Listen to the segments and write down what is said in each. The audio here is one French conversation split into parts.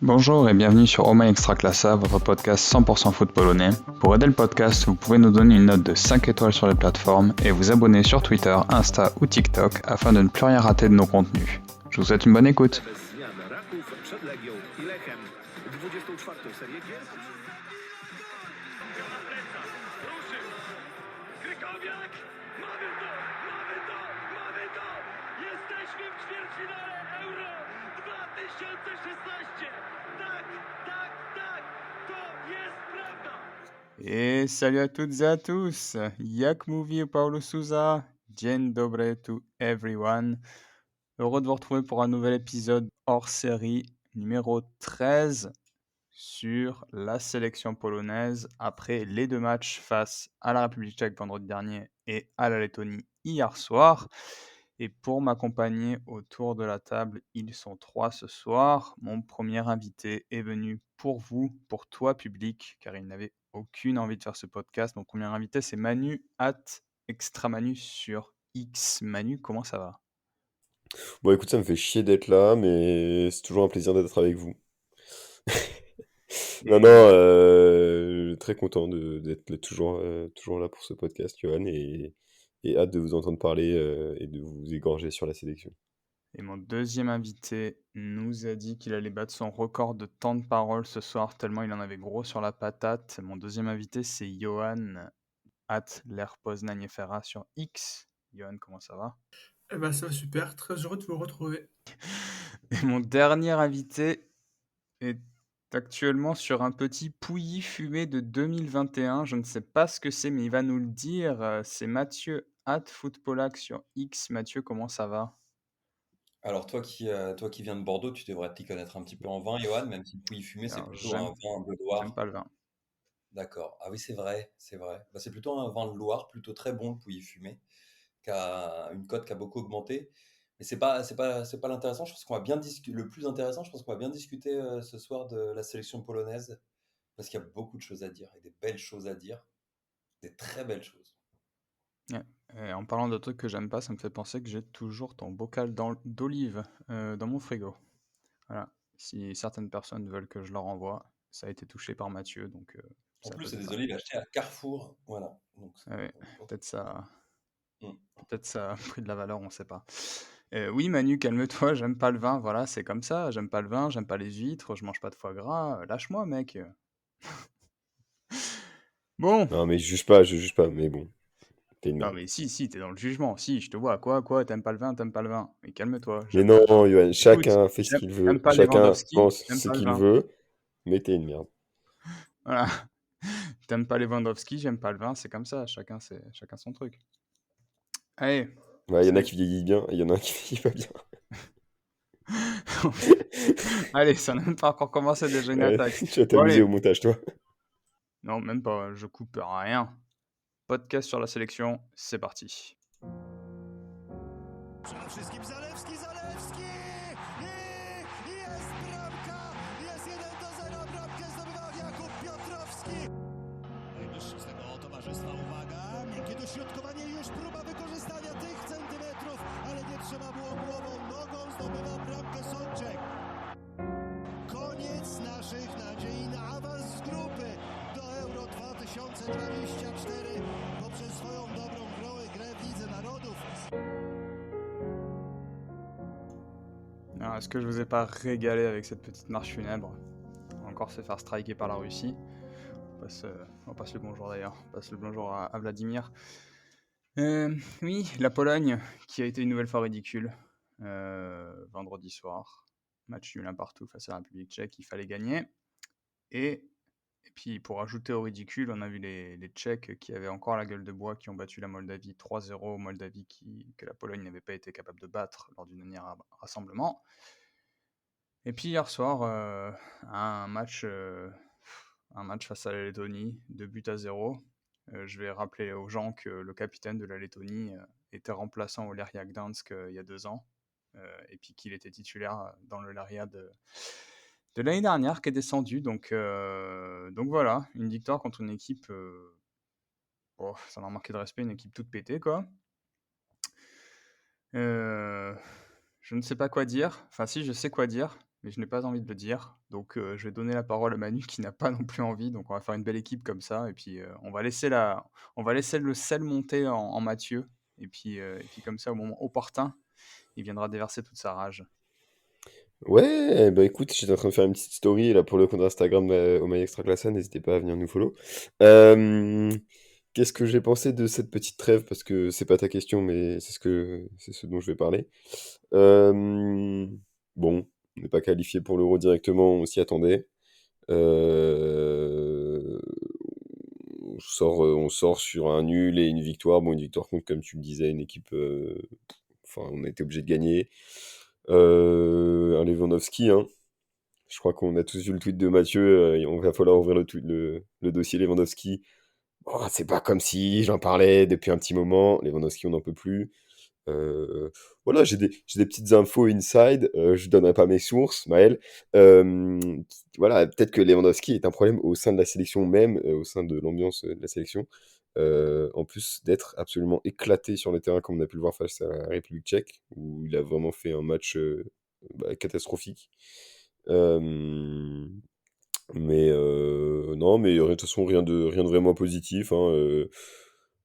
Bonjour et bienvenue sur Oma Extraclassa, votre podcast 100% foot polonais. Pour aider le podcast, vous pouvez nous donner une note de 5 étoiles sur les plateformes et vous abonner sur Twitter, Insta ou TikTok afin de ne plus rien rater de nos contenus. Je vous souhaite une bonne écoute. Et salut à toutes et à tous, jak mówi Paulo Souza, dzień dobry to everyone. Heureux de vous retrouver pour un nouvel épisode hors série numéro 13 sur la sélection polonaise après les deux matchs face à la République tchèque vendredi dernier et à la Lettonie hier soir. Et pour m'accompagner autour de la table, ils sont trois ce soir. Mon premier invité est venu pour vous, pour toi public, car il n'avait aucune envie de faire ce podcast. Mon premier invité, c'est Manu @extramanu sur X. Manu, comment ça va? Bon, écoute, ça me fait chier d'être là, mais c'est toujours un plaisir d'être avec vous. Non, non, Et très content d'être toujours là pour ce podcast, Johan, et hâte de vous entendre parler et de vous égorger sur la sélection. Et mon deuxième invité nous a dit qu'il allait battre son record de temps de parole ce soir, tellement il en avait gros sur la patate. Mon deuxième invité, c'est Johan @l'Air sur X. Johan, comment ça va? Eh ben, ça va super, très heureux de vous retrouver. Et mon dernier invité est actuellement sur un petit pouilly fumé de 2021. Je ne sais pas ce que c'est, mais il va nous le dire. C'est Mathieu @footpolac sur X. Mathieu, comment ça va? Alors toi qui viens de Bordeaux, tu devrais t'y connaître un petit peu en vin, Johan, même si Pouilly Fumé, c'est Alors, plutôt un vin de j'aime Loire. pas le vin. D'accord. Ah oui, c'est vrai, c'est vrai. Bah, c'est plutôt un vin de Loire, plutôt très bon, le Pouilly Fumé, qui a une cote qui a beaucoup augmenté. Mais c'est pas l'intéressant. Je pense qu'on va bien discuter. Le plus intéressant, je pense qu'on va bien discuter ce soir de la sélection polonaise, parce qu'il y a beaucoup de choses à dire et des belles choses à dire, des très belles choses. Ouais. Et en parlant de trucs que j'aime pas, ça me fait penser que j'ai toujours ton bocal d'olive dans mon frigo. Voilà. Si certaines personnes veulent que je leur envoie, ça a été touché par Mathieu, donc En ça plus, peut c'est être des ça. olives achetées à Carrefour. Voilà. Donc, Ah ouais, pour- peut-être ça, Mm. peut-être ça a pris de la valeur, on sait pas. Oui, Manu, calme-toi, j'aime pas le vin, voilà, c'est comme ça. J'aime pas le vin, j'aime pas les huîtres, je mange pas de foie gras. Lâche-moi, mec. Bon. Non, mais je juge pas, mais bon, t'es une Non, merde. mais si, t'es dans le jugement. Si, je te vois. Quoi, t'aimes pas le vin, t'aimes pas le vin. Mais calme-toi. Mais non, Johan, Écoute, chacun fait ce qu'il j'aime veut, pas chacun Lewandowski, pense j'aime ce pas le qu'il vin. veut, mais t'es une merde. Voilà. T'aimes pas Lewandowski, j'aime pas le vin, c'est comme ça. Chacun son truc. Allez, Ouais, il y en a c'est... qui vieillissent bien, et il y en a qui vieillissent pas bien. Allez, ça n'a même pas encore commencé déjà une Ouais, attaque. tu vas Bon, t'amuser allez. au montage, toi. Non, même pas, je coupe rien. Podcast sur la sélection, c'est parti. Przede wszystkim Zalewski! I jest bramka! Jest 1-0, bramkę zdobywał Jakub Piotrowski! Najwyższy z tego towarzystwa, uwaga! Miękkie dośrodkowanie, już próba wykorzystania tych centymetrów, ale nie trzeba było głową, nogą zdobywa bramkę Sączek. Koniec naszych nadziei na awans z grupy do Euro 2024 poprzez swoją dobrą grę w Lidze Narodów. Alors, est-ce que je vous ai pas régalé avec cette petite marche funèbre? On va encore se faire striker par la Russie. On passe le bonjour d'ailleurs. On passe le bonjour à Vladimir. Oui, la Pologne, qui a été une nouvelle fois ridicule. Vendredi soir. Match nul un partout face à la République tchèque, il fallait gagner. Et puis pour ajouter au ridicule, on a vu les Tchèques qui avaient encore la gueule de bois, qui ont battu la Moldavie 3-0, Moldavie que la Pologne n'avait pas été capable de battre lors du dernier rassemblement. Et puis hier soir, un match face à la Lettonie, 2-0. Je vais rappeler aux gens que le capitaine de la Lettonie était remplaçant au Lechia Gdansk il y a 2 ans, et puis qu'il était titulaire dans le Lechia de l'année dernière, qui est descendu. Donc voilà, une victoire contre une équipe, ça m'a manqué de respect, une équipe toute pétée, quoi. Je ne sais pas quoi dire. Enfin si, je sais quoi dire, mais je n'ai pas envie de le dire. Donc, je vais donner la parole à Manu qui n'a pas non plus envie. Donc, on va faire une belle équipe comme ça. Et puis, on va laisser le sel monter en Mathieu. Et puis comme ça, au moment opportun, il viendra déverser toute sa rage. Ouais, bah écoute, j'étais en train de faire une petite story là pour le compte Instagram au My Extra Classa, n'hésitez pas à venir nous follow. Euh, Qu'est-ce que j'ai pensé de cette petite trêve? Parce que c'est pas ta question, mais c'est ce dont je vais parler. Euh, bon, on n'est pas qualifié pour l'Euro directement, on s'y attendait. Euh, on sort sur un nul et une victoire. Bon, une victoire contre, comme tu le disais, une équipe. Enfin, on a été obligé de gagner. Un Lewandowski, hein. Je crois qu'on a tous vu le tweet de Mathieu. On va falloir ouvrir le dossier Lewandowski. Bon, c'est pas comme si j'en parlais depuis un petit moment. Lewandowski, on n'en peut plus. Euh, voilà, j'ai des petites infos inside. Je donnerai pas mes sources, Maël. Voilà, peut-être que Lewandowski est un problème au sein de la sélection même, au sein de l'ambiance de la sélection. En plus d'être absolument éclaté sur le terrain, comme on a pu le voir face à la République tchèque, où il a vraiment fait un match catastrophique. Euh, non, mais de toute façon, rien de vraiment positif, hein.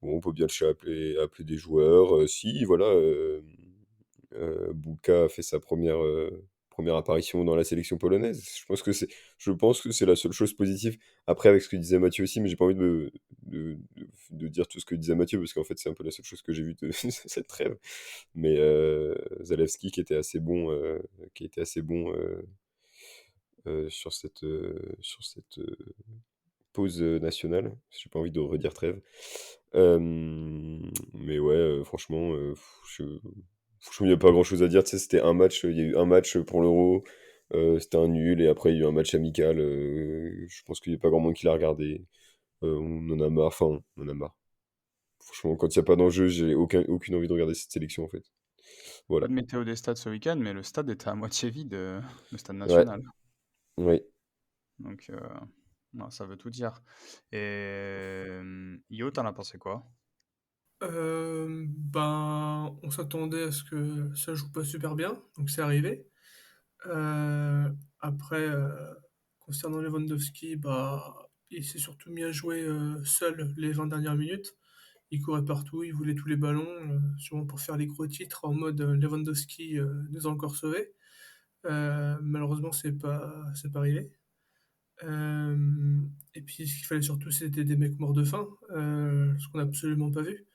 Bon, on peut bien appeler des joueurs. Si, voilà, Buka a fait sa première apparition dans la sélection polonaise. Je pense que c'est la seule chose positive. Après, avec ce que disait Mathieu aussi, mais j'ai pas envie de dire tout ce que disait Mathieu, parce qu'en fait, c'est un peu la seule chose que j'ai vue de cette trêve. Mais Zalewski qui était assez bon sur cette pause nationale. J'ai pas envie de redire trêve. Mais ouais, franchement, franchement, il n'y a pas grand chose à dire. Tu sais, c'était un match, il y a eu un match pour l'Euro, c'était un nul, et après, il y a eu un match amical. Je pense qu'il n'y a pas grand monde qui l'a regardé. On en a marre, enfin, on en a marre. Franchement, quand il n'y a pas d'enjeu, j'ai aucune envie de regarder cette sélection, en fait. Pas Voilà. de météo des stades ce week-end, mais le stade était à moitié vide, le stade Ouais, national. ouais. Donc, non, ça veut tout dire. Et Yo, t'en as pensé quoi? Ben, on s'attendait à ce que ça joue pas super bien, donc c'est arrivé. Après, concernant Lewandowski, bah, il s'est surtout mis à jouer seul les 20 dernières minutes. Il courait partout, il voulait tous les ballons, sûrement pour faire les gros titres en mode Lewandowski nous a encore sauvés. Malheureusement, c'est pas arrivé. Et puis, ce qu'il fallait surtout, c'était des mecs morts de faim, ce qu'on n'a absolument pas vu.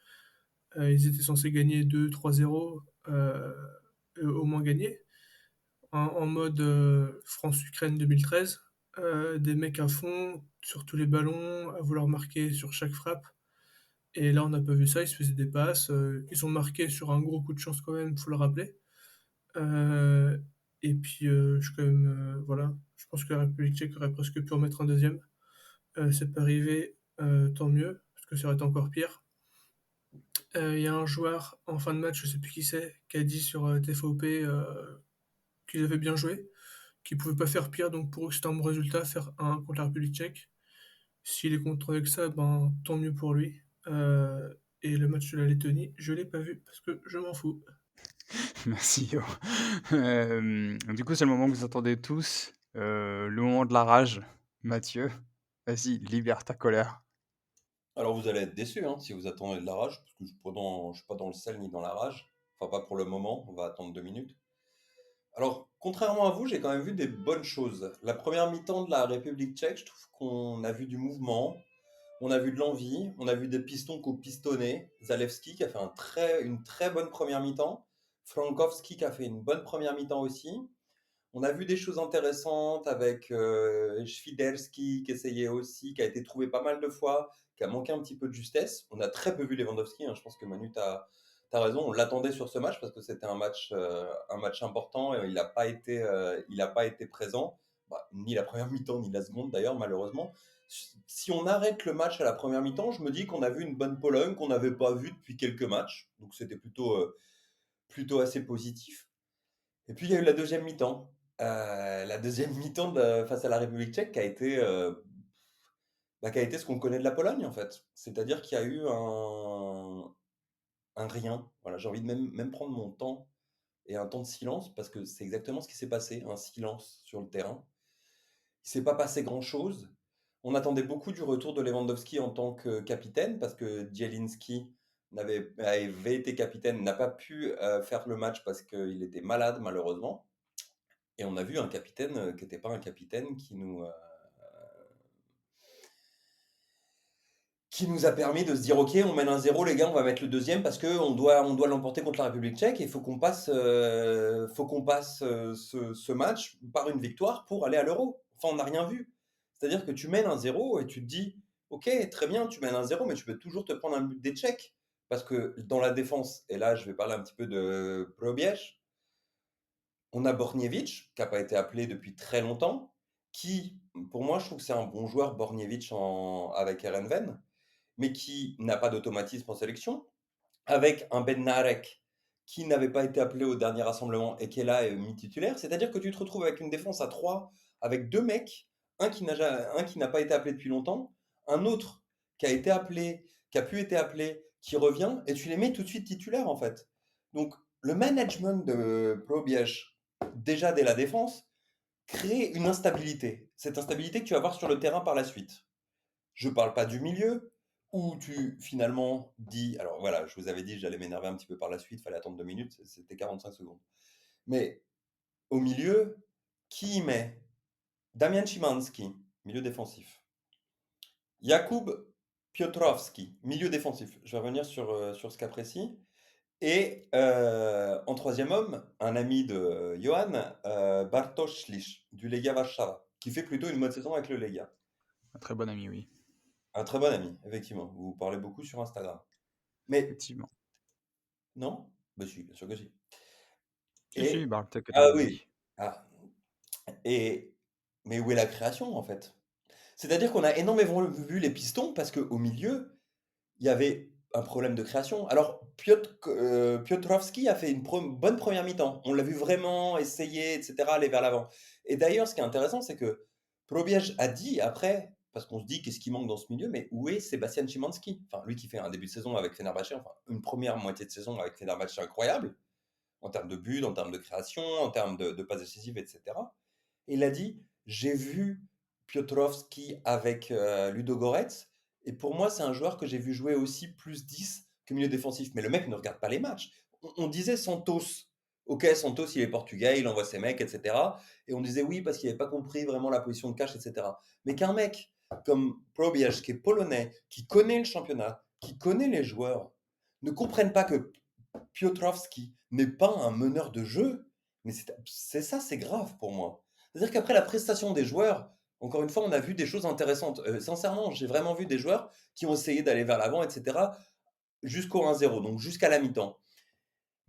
Ils étaient censés gagner 2-3-0, au moins gagner, en mode France-Ukraine 2013. Des mecs à fond, sur tous les ballons, à vouloir marquer sur chaque frappe. Et là, on n'a pas vu ça, ils se faisaient des passes. Ils ont marqué sur un gros coup de chance quand même, faut le rappeler. Euh, et puis, je suis quand même, voilà, je pense que la République tchèque aurait presque pu en mettre un deuxième. C'est pas arrivé, tant mieux, parce que ça aurait été encore pire. Il y a un joueur en fin de match, je sais plus qui c'est, qui a dit sur TFOP qu'ils avaient bien joué, qu'ils pouvaient pas faire pire, donc pour eux c'était un bon résultat, faire un contre la République tchèque. S'il est content avec ça, ben tant mieux pour lui. Et le match de la Lettonie, je l'ai pas vu parce que je m'en fous. Merci Yo. Du coup, c'est le moment que vous attendez tous, le moment de la rage. Mathieu, vas-y, libère ta colère. Alors vous allez être déçus hein, si vous attendez de la rage, parce que je suis pas dans le sel ni dans la rage. Enfin, pas pour le moment, on va attendre 2 minutes. Alors, contrairement à vous, j'ai quand même vu des bonnes choses. La première mi-temps de la République tchèque, je trouve qu'on a vu du mouvement, on a vu de l'envie, on a vu des pistons qui ont pistonné. Zalewski qui a fait une très bonne première mi-temps. Frankowski qui a fait une bonne première mi-temps aussi. On a vu des choses intéressantes avec Świderski qui essayait aussi, qui a été trouvé pas mal de fois, qui a manqué un petit peu de justesse. On a très peu vu Lewandowski, hein. Je pense que Manu, tu as raison. On l'attendait sur ce match parce que c'était un match important et il a pas été présent. Bah, ni la première mi-temps, ni la seconde d'ailleurs, malheureusement. Si on arrête le match à la première mi-temps, je me dis qu'on a vu une bonne Pologne qu'on n'avait pas vue depuis quelques matchs. Donc c'était plutôt assez positif. Et puis il y a eu la deuxième mi-temps. La deuxième mi-temps face à la République tchèque qui a été ce qu'on connaît de la Pologne en fait. C'est-à-dire qu'il y a eu un rien. Voilà, j'ai envie de même prendre mon temps et un temps de silence, parce que c'est exactement ce qui s'est passé, un silence sur le terrain. Il s'est pas passé grand-chose. On attendait beaucoup du retour de Lewandowski en tant que capitaine, parce que Zielinski avait été capitaine, n'a pas pu faire le match parce qu'il était malade, malheureusement. Et on a vu un capitaine qui n'était pas un capitaine qui nous a permis de se dire, ok, on mène 1-0, les gars, on va mettre le deuxième parce qu'on doit l'emporter contre la République tchèque et il faut qu'on passe, ce match par une victoire pour aller à l'Euro. Enfin, on n'a rien vu. C'est-à-dire que tu mènes 1-0 et tu te dis, ok, très bien, tu mènes 1-0, mais tu peux toujours te prendre un but des Tchèques. Parce que dans la défense, et là je vais parler un petit peu de Probieš, on a Borniewicz, qui n'a pas été appelé depuis très longtemps, qui, pour moi, je trouve que c'est un bon joueur, Borniewicz avec Erenven, mais qui n'a pas d'automatisme en sélection, avec un Bednarek qui n'avait pas été appelé au dernier rassemblement et qui est là et mis titulaire. C'est-à-dire que tu te retrouves avec une défense à 3, avec deux mecs, un qui n'a pas été appelé depuis longtemps, un autre qui a été appelé, qui a pu être appelé, qui revient, et tu les mets tout de suite titulaires en fait. Donc le management de Probieš, déjà dès la défense, crée une instabilité. Cette instabilité que tu vas voir sur le terrain par la suite. Je parle pas du milieu, où tu finalement dis, alors voilà, je vous avais dit que j'allais m'énerver un petit peu par la suite, fallait attendre 2 minutes, c'était 45 secondes. Mais au milieu, qui y met Damian Szymanski, milieu défensif. Jakub Piotrowski, milieu défensif. Je vais revenir sur ce cas précis. Et en troisième homme, un ami de Johan, Bartosz Slisz, du Legia Warszawa, qui fait plutôt une bonne saison avec le Legia. Un très bon ami, oui. Un très bon ami, effectivement. Vous parlez beaucoup sur Instagram. Mais Effectivement. non? Bah si, bien sûr que si. Si, Et bah, peut-être que t'as ah oublié. oui. Ah. Et mais où est la création en fait? C'est-à-dire qu'on a énormément vu les pistons parce qu'au milieu, il y avait un problème de création. Alors Piotrowski a fait une bonne première mi-temps. On l'a vu vraiment essayer, etc., aller vers l'avant. Et d'ailleurs, ce qui est intéressant, c'est que Probiej a dit après, parce qu'on se dit qu'est-ce qui manque dans ce milieu, mais où est Sebastian Szymanski? Enfin, lui qui fait un début de saison avec Fenerbahçe, enfin une première moitié de saison avec Fenerbahçe incroyable, en termes de buts, en termes de création, en termes de passes décisives, etc. Et il a dit, j'ai vu Piotrowski avec Ludogorets, et pour moi, c'est un joueur que j'ai vu jouer aussi plus 10 que milieu défensif. Mais le mec ne regarde pas les matchs. On disait Santos. Ok, Santos, il est portugais, il envoie ses mecs, etc. Et on disait oui, parce qu'il n'avait pas compris vraiment la position de cash, etc. Mais qu'un mec comme Probiesz, qui est polonais, qui connaît le championnat, qui connaît les joueurs, ne comprenne pas que Piotrowski n'est pas un meneur de jeu, mais c'est ça, c'est grave pour moi. C'est-à-dire qu'après la prestation des joueurs, encore une fois, on a vu des choses intéressantes. Sincèrement, j'ai vraiment vu des joueurs qui ont essayé d'aller vers l'avant, etc., jusqu'au 1-0, donc jusqu'à la mi-temps.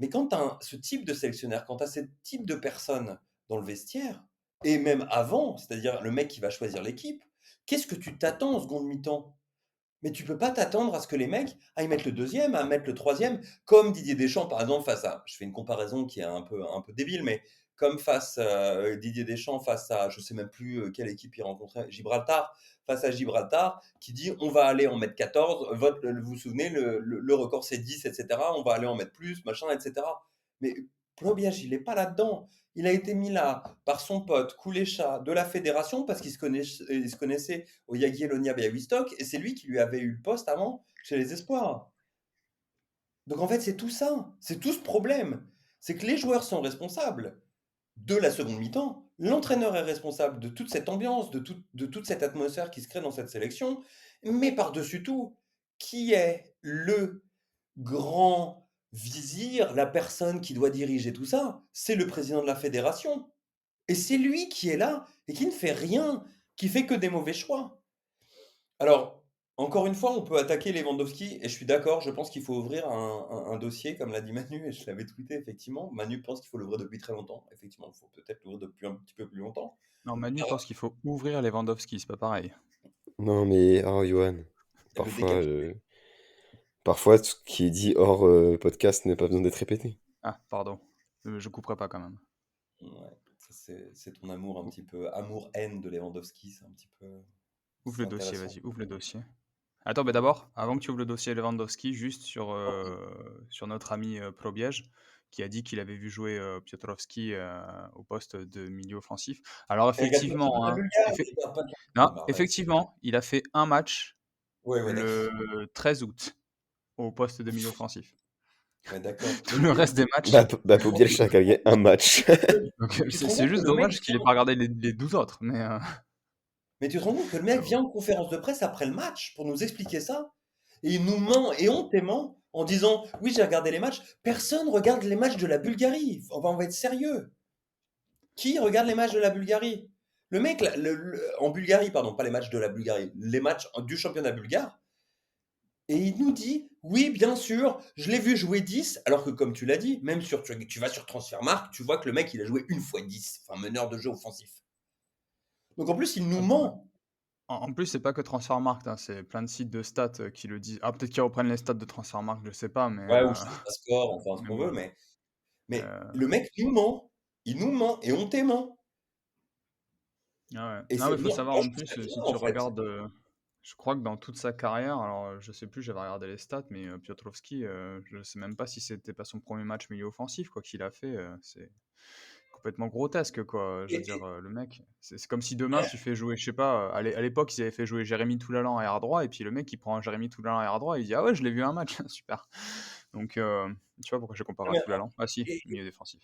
Mais quand tu as ce type de sélectionneur, quand tu as ce type de personnes dans le vestiaire, et même avant, c'est-à-dire le mec qui va choisir l'équipe, qu'est-ce que tu t'attends en seconde mi-temps? Mais tu peux pas t'attendre à ce que les mecs aillent mettre le deuxième, à mettre le troisième, comme Didier Deschamps, par exemple, face à, je fais une comparaison qui est un peu débile, mais comme face Didier Deschamps face à, je sais même plus quelle équipe il rencontrait, Gibraltar, face à Gibraltar, qui dit on va aller en mettre 14, vous vous souvenez, le record c'est 10, etc. On va aller en mettre plus, machin, etc. Mais Probiaj, il n'est pas là-dedans. Il a été mis là par son pote Koulécha de la fédération parce qu'il se connaissait au Jagiellonia Białystok et c'est lui qui lui avait eu le poste avant chez les Espoirs. Donc en fait, c'est tout ça. C'est tout ce problème. C'est que les joueurs sont responsables de la seconde mi-temps. L'entraîneur est responsable de toute cette ambiance, de toute cette atmosphère qui se crée dans cette sélection. Mais par-dessus tout, qui est le grand vizir, la personne qui doit diriger tout ça? C'est le président de la fédération. Et c'est lui qui est là et qui ne fait rien, qui fait que des mauvais choix. Alors, encore une fois, on peut attaquer Lewandowski, et je suis d'accord, je pense qu'il faut ouvrir un dossier, comme l'a dit Manu, et je l'avais tweeté, effectivement. Manu pense qu'il faut l'ouvrir depuis très longtemps. Effectivement, il faut peut-être l'ouvrir depuis un petit peu plus longtemps. Non, Manu pense qu'il faut ouvrir Lewandowski, c'est pas pareil. Non, mais Johan, Le parfois, décapiter. parfois, ce qui est dit hors podcast n'a pas besoin d'être répété. Ah, pardon. Je couperai pas quand même. Ouais, c'est ton amour un petit peu, amour-haine de Lewandowski, c'est un petit peu... Ouvre c'est le dossier, intéressant. vas-y, ouvre le dossier. Attends, mais d'abord, avant que tu ouvres le dossier Lewandowski, juste sur notre ami Probiej, qui a dit qu'il avait vu jouer Piotrowski au poste de milieu offensif. Alors Et regarde le effectivement, championnat hein, bulgare, il regarde pas le non, championnat. effectivement, il a fait un match Ouais, d'accord. le 13 août au poste de milieu offensif. Ouais, d'accord. Tout le reste des matchs, Pour Bielsa a gagné un match. donc Tu te c'est rends c'est compte que juste le mec dommage qu'il ait vient, pas regardé les 12 autres, mais tu te rends compte que le mec vient en conférence de presse après le match pour nous expliquer ça? Et il nous ment éhontément en disant, oui, j'ai regardé les matchs. Personne regarde les matchs de la Bulgarie. On va être sérieux. Qui regarde les matchs de la Bulgarie? Le mec, là, en Bulgarie, pardon, pas les matchs de la Bulgarie, les matchs du championnat bulgare. Et il nous dit, oui, bien sûr, je l'ai vu jouer 10, alors que comme tu l'as dit, même tu vas sur Transfermarkt, tu vois que le mec, il a joué une fois 10, enfin meneur de jeu offensif. Donc en plus, il nous ment. en plus, c'est pas que Transfermarkt, hein, c'est plein de sites de stats qui le disent. Ah, peut-être qu'ils reprennent les stats de Transfermarkt, je sais pas, Ouais, ou SofaScore, enfin ce mais qu'on bon. veut, mais euh, le mec nous ment. Il nous ment et on ment. ah ouais. Et Non, mais c'est faut moi, savoir moi, en je trouve plus, ça si bizarre tu en fait. regardes, je crois que dans toute sa carrière, alors je sais plus, j'avais regardé les stats, mais Piotrowski, je sais même pas si c'était pas son premier match milieu offensif, quoi qu'il a fait, c'est complètement grotesque, quoi. Je veux Et, dire, le mec, c'est comme si demain tu fais jouer, je sais pas, à l'époque ils avaient fait jouer Jérémy Toulalan à arrière droit, et puis le mec il prend Jérémy Toulalan à arrière droit, et il dit ah ouais, je l'ai vu un match, super. Donc tu vois pourquoi je compare à mais- Toulalan? Ah si, et- milieu défensif.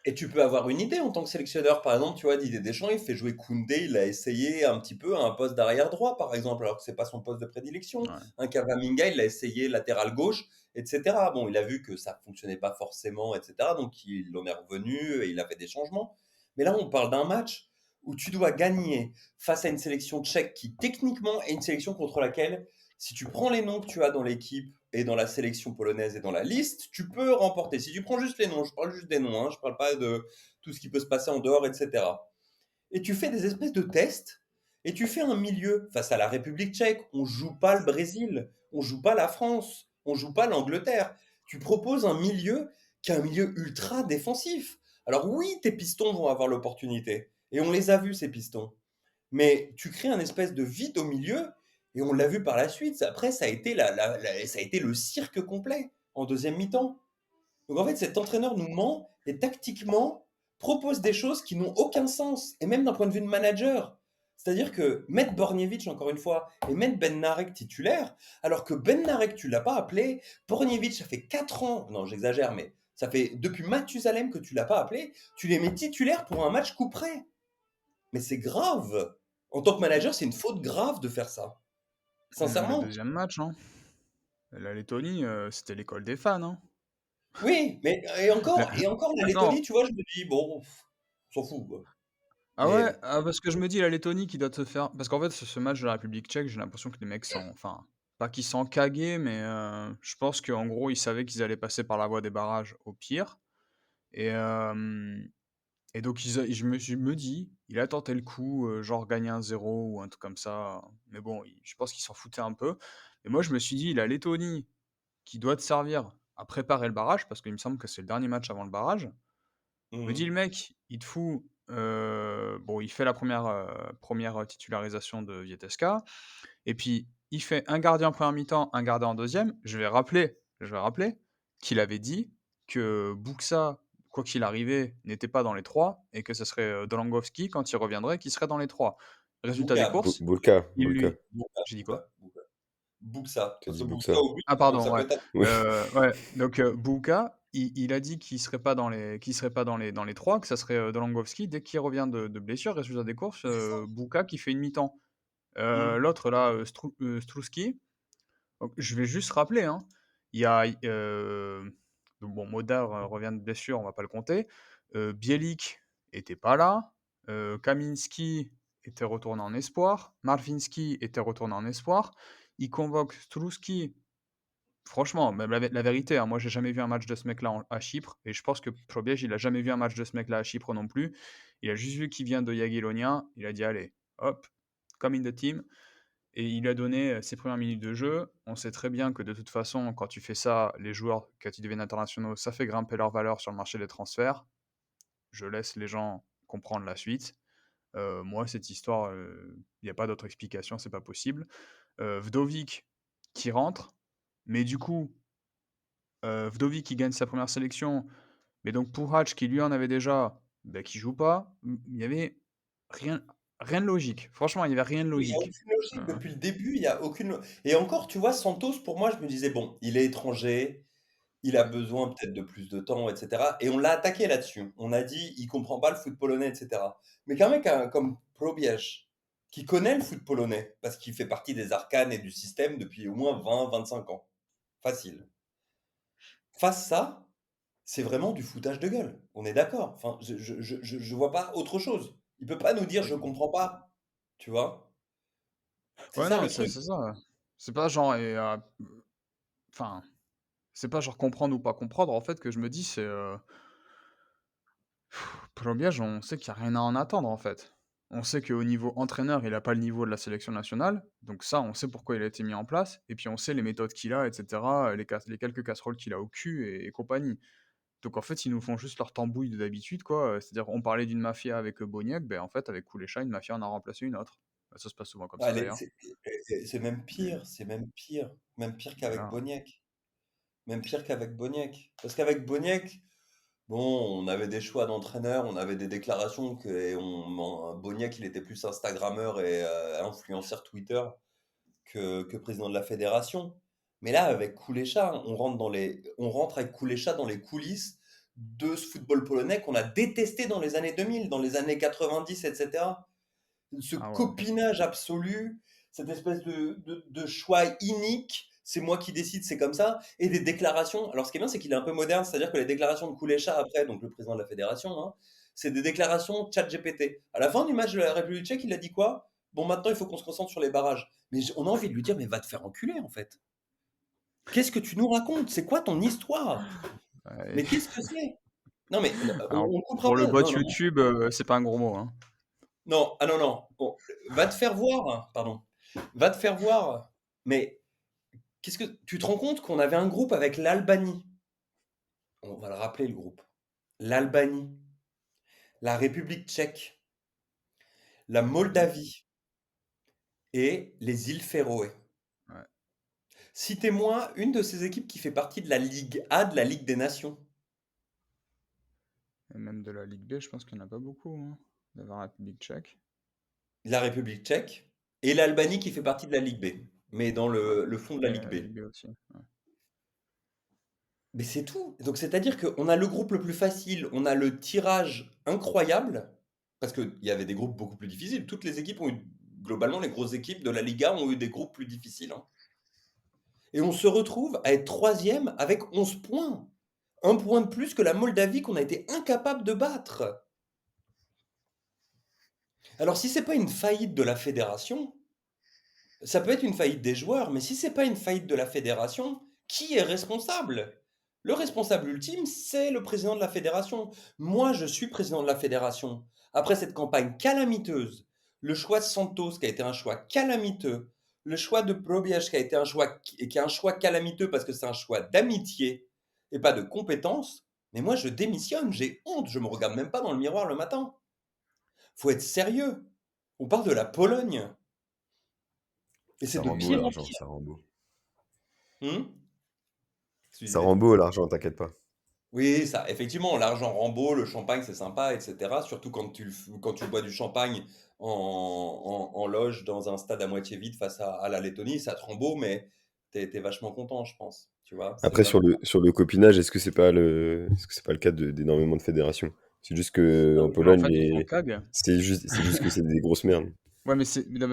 Et tu peux avoir une idée en tant que sélectionneur. Par exemple, tu vois, Didier Deschamps, il fait jouer Koundé, il a essayé un petit peu à un poste d'arrière droit, par exemple, alors que c'est pas son poste de prédilection. Ouais. Un Cavaminga, il l'a essayé latéral gauche, etc. Bon, il a vu que ça fonctionnait pas forcément, etc. Donc il en est revenu et il a fait des changements. Mais là, on parle d'un match où tu dois gagner face à une sélection tchèque qui, techniquement, est une sélection contre laquelle, si tu prends les noms que tu as dans l'équipe et dans la sélection polonaise et dans la liste, tu peux remporter. Si tu prends juste les noms, je parle juste des noms, hein, je parle pas de tout ce qui peut se passer en dehors, etc. Et tu fais des espèces de tests et tu fais un milieu face à la République tchèque. On joue pas le Brésil, on joue pas la France, on joue pas l'Angleterre. Tu proposes un milieu qui est un milieu ultra défensif. Alors oui, tes pistons vont avoir l'opportunité. Et on les a vus, ces pistons. Mais tu crées un espèce de vide au milieu, et on l'a vu par la suite. Après, ça a été, ça a été le cirque complet en deuxième mi-temps. Donc en fait, cet entraîneur nous ment et tactiquement propose des choses qui n'ont aucun sens, et même d'un point de vue de manager. C'est-à-dire que mettre Borniewicz, encore une fois, et mettre Ben Narek titulaire, alors que Ben Narek, tu l'as pas appelé, Borniewicz, ça fait 4 ans, non j'exagère, mais ça fait depuis Mathusalem que tu l'as pas appelé, tu les mets titulaires pour un match coup près. Mais c'est grave. En tant que manager, c'est une faute grave de faire ça. Même le Sincèrement. deuxième match, hein. La Lettonie, c'était l'école des fans, hein. Oui, mais Mais et encore la attends, Lettonie, tu vois, je me dis, bon, on s'en fout, quoi. ah ouais, Mais parce que je me dis la Lettonie qui doit se faire, parce qu'en fait ce match de la République tchèque, j'ai l'impression que les mecs sont, enfin, pas qu'ils s'en caguaient, mais je pense qu'en gros ils savaient qu'ils allaient passer par la voie des barrages au pire, et donc je me dis, il a tenté le coup, genre gagner 1-0 ou un truc comme ça, mais bon, je pense qu'il s'en foutait un peu. Et moi je me suis dit, la Lettonie qui doit te servir à préparer le barrage, parce qu'il me semble que c'est le dernier match avant le barrage. Me dit le mec, il te fout, bon, il fait la première titularisation de Vieteska, et puis il fait un gardien en première mi-temps, un gardien en deuxième. Je vais rappeler qu'il avait dit que Buxa, quoi qu'il arrivait, n'était pas dans les 3 et que ce serait, Dolangowski quand il reviendrait qui serait dans les 3. Résultat des Bouka, courses, Bulka. il lui Bouka, j'ai dit quoi? Bouka, Bouka. Bouksa. T'as Parce dit que Buksa. Bouksa au but, Ah pardon, ça peut ouais. être. Oui. Ouais, donc Buka, il a dit qu'il serait pas dans les 3, que ça serait Dolangowski dès qu'il revient de blessure. Résultat des courses, Buka qui fait une mi-temps. L'autre là, Struski, donc, je vais juste rappeler, hein, il y a bon, Modar revient de blessure, on va pas le compter. Bielik était pas là. Kaminski était retourné en espoir. Marvinski était retourné en espoir. Il convoque Struski. Franchement, même la vérité, hein, moi j'ai jamais vu un match de ce mec-là à Chypre, et je pense que Probiège, il a jamais vu un match de ce mec-là à Chypre non plus. Il a juste vu qu'il vient de Jagiellonia, il a dit allez, hop, come in the team, et il a donné ses premières minutes de jeu. On sait très bien que de toute façon, quand tu fais ça, les joueurs, quand ils deviennent internationaux, ça fait grimper leur valeur sur le marché des transferts. Je laisse les gens comprendre la suite. Moi, cette histoire, il n'y a pas d'autre explication, c'est pas possible. Vdovic qui rentre, mais du coup, Vdovic qui gagne sa première sélection, Mais donc Puhac, qui lui en avait déjà, bah, qui joue pas, il y avait rien, rien de logique. Franchement, il y avait rien de Il n'y a logique. aucune logique Euh, depuis le début, il n'y a aucune. Et encore, tu vois, Santos, pour moi, je me disais, bon, il est étranger, il a besoin peut-être de plus de temps, etc. Et on l'a attaqué là-dessus. On a dit, il comprend pas le foot polonais, etc. Mais qu'un mec comme Probierz, qui connaît le foot polonais, parce qu'il fait partie des arcanes et du système depuis au moins 20-25 ans, facile. Face ça, c'est vraiment du foutage de gueule. On est d'accord. Enfin, je vois pas autre chose. Il peut pas nous dire, je comprends pas. Tu vois? C'est Ouais, ça non, le c'est truc. c'est ça. C'est pas genre, enfin, c'est pas genre comprendre ou pas comprendre. En fait, que je me dis, c'est Podobiage, on sait qu'il y a rien à en attendre, en fait. On sait qu'au niveau entraîneur, il a pas le niveau de la sélection nationale. Donc ça, on sait pourquoi il a été mis en place. Et puis on sait les méthodes qu'il a, etc. Les quelques casseroles qu'il a au cul et compagnie. Donc en fait, ils nous font juste leur tambouille de d'habitude, quoi. C'est-à-dire, on parlait d'une mafia avec Boniek, ben en fait, avec Kulesha, une mafia en a remplacé une autre. Bah, ça se passe souvent comme Ah, ça, d'ailleurs. c'est même Mais pire, c'est même pire. Même pire qu'avec voilà. Boniek. Même pire qu'avec Boniek. Parce qu'avec Boniek, bon, on avait des choix d'entraîneur, on avait des déclarations que Boniek, il était plus Instagrammeur et influenceur Twitter que président de la fédération. Mais là, avec Kulesha, on rentre avec Kulesha dans les coulisses de ce football polonais qu'on a détesté dans les années 2000, dans les années 90, etc. Ce Ah ouais. copinage absolu, cette espèce de choix inique, c'est moi qui décide, c'est comme ça, et des déclarations. Alors ce qui est bien, c'est qu'il est un peu moderne, c'est-à-dire que les déclarations de Kulesha après, donc le président de la fédération, hein, c'est des déclarations chat GPT. À la fin du match de la République tchèque, il a dit quoi? Bon, maintenant, il faut qu'on se concentre sur les barrages. Mais on a envie de lui dire, mais va te faire enculer, en fait. Qu'est-ce que tu nous racontes? C'est quoi ton histoire? Ouais. Mais qu'est-ce que c'est? Non, mais Alors, on ne comprend pour le pas. bot Non, non, YouTube, c'est pas un gros mot, hein. non, ah non, non. Bon, va te faire voir, hein, pardon. Va te faire voir. Mais qu'est-ce que tu te rends compte qu'on avait un groupe avec l'Albanie? On va le rappeler le groupe. L'Albanie, la République tchèque, la Mhm. Moldavie et les îles Féroé. Ouais. Citez-moi une de ces équipes qui fait partie de la Ligue A de la Ligue des Nations. Et même de la Ligue B, je pense qu'il n'y en a pas beaucoup, hein. D'avoir la République tchèque. La République tchèque et l'Albanie qui fait partie de la Ligue B, mais dans Ouais. le fond de la Et Ligue la B. Ligue B aussi. Ouais. Mais c'est tout. Donc c'est-à-dire qu'on a le groupe le plus facile, on a le tirage incroyable, parce qu'il y avait des groupes beaucoup plus difficiles. Toutes les équipes ont eu, globalement, les grosses équipes de la Liga ont eu des groupes plus difficiles, hein. Et on se retrouve à être troisième avec 11 points. Un point de plus que la Moldavie qu'on a été incapable de battre. Alors si c'est pas une faillite de la fédération, ça peut être une faillite des joueurs, mais si c'est pas une faillite de la fédération, qui est responsable? Le responsable ultime, c'est le président de la fédération. Moi, je suis président de la fédération. Après cette campagne calamiteuse, le choix de Santos qui a été un choix calamiteux, le choix de Probiès qui a été un choix qui est un choix calamiteux parce que c'est un choix d'amitié et pas de compétence. Mais moi, je démissionne, j'ai honte, je me regarde même pas dans le miroir le matin. Faut être sérieux. On parle de la Pologne et c'est Ça de rend beau pire en l'argent, pire. ça rend beau. Hmm. Tu Ça disais? rend beau l'argent, t'inquiète pas. Oui, ça, effectivement, l'argent rend beau, le champagne c'est sympa, etc. Surtout quand tu bois du champagne en loge dans un stade à moitié vide face à la Lettonie, ça te rend beau, mais t'es vachement content, je pense. Tu vois, c'est Après, vraiment. sur le copinage, est-ce que c'est pas le cas d'énormément de fédérations? C'est juste que Non, en mais Mais en Pologne, fait, on s'en cague. c'est juste que c'est des grosses merdes. Ouais, mais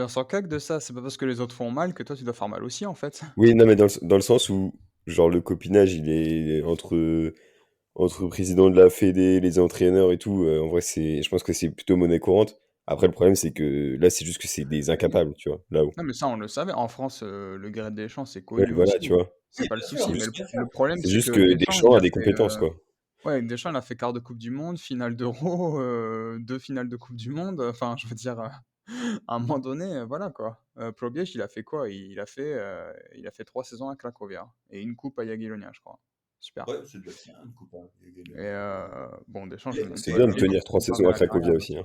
on s'en cague de ça. C'est pas parce que les autres font mal que toi, tu dois faire mal aussi, en fait. Oui, non, mais dans le sens où, genre, le copinage, il est entre le président de la Fédé, les entraîneurs et tout. En vrai, je pense que c'est plutôt monnaie courante. Après, le problème, c'est que là, c'est juste que c'est des incapables, tu vois, là-haut. Non, mais ça, on le savait. En France, le grade des champs, c'est Ouais, connu voilà, aussi. tu vois. C'est pas le bien C'est souci. sûr, Mais juste, bien le sûr. problème, c'est c'est juste que que Deschamps, il Deschamps a a des fait. compétences, quoi. Ouais, Deschamps, il a fait quart de Coupe du Monde, finale d'Euro, deux finales de Coupe du Monde. Enfin, je veux dire, à un moment donné, voilà quoi. Probiec, il a fait quoi? Il a fait 3 saisons à Cracovia et une coupe à Jagiellonia, je crois. Super. Ouais, c'est déjà bien, une coupe, hein. Et bon, Deschamps, je Mais, ne demande C'est pas bien de de tenir 3 saisons comparer à à Cracovia derrière, aussi, hein.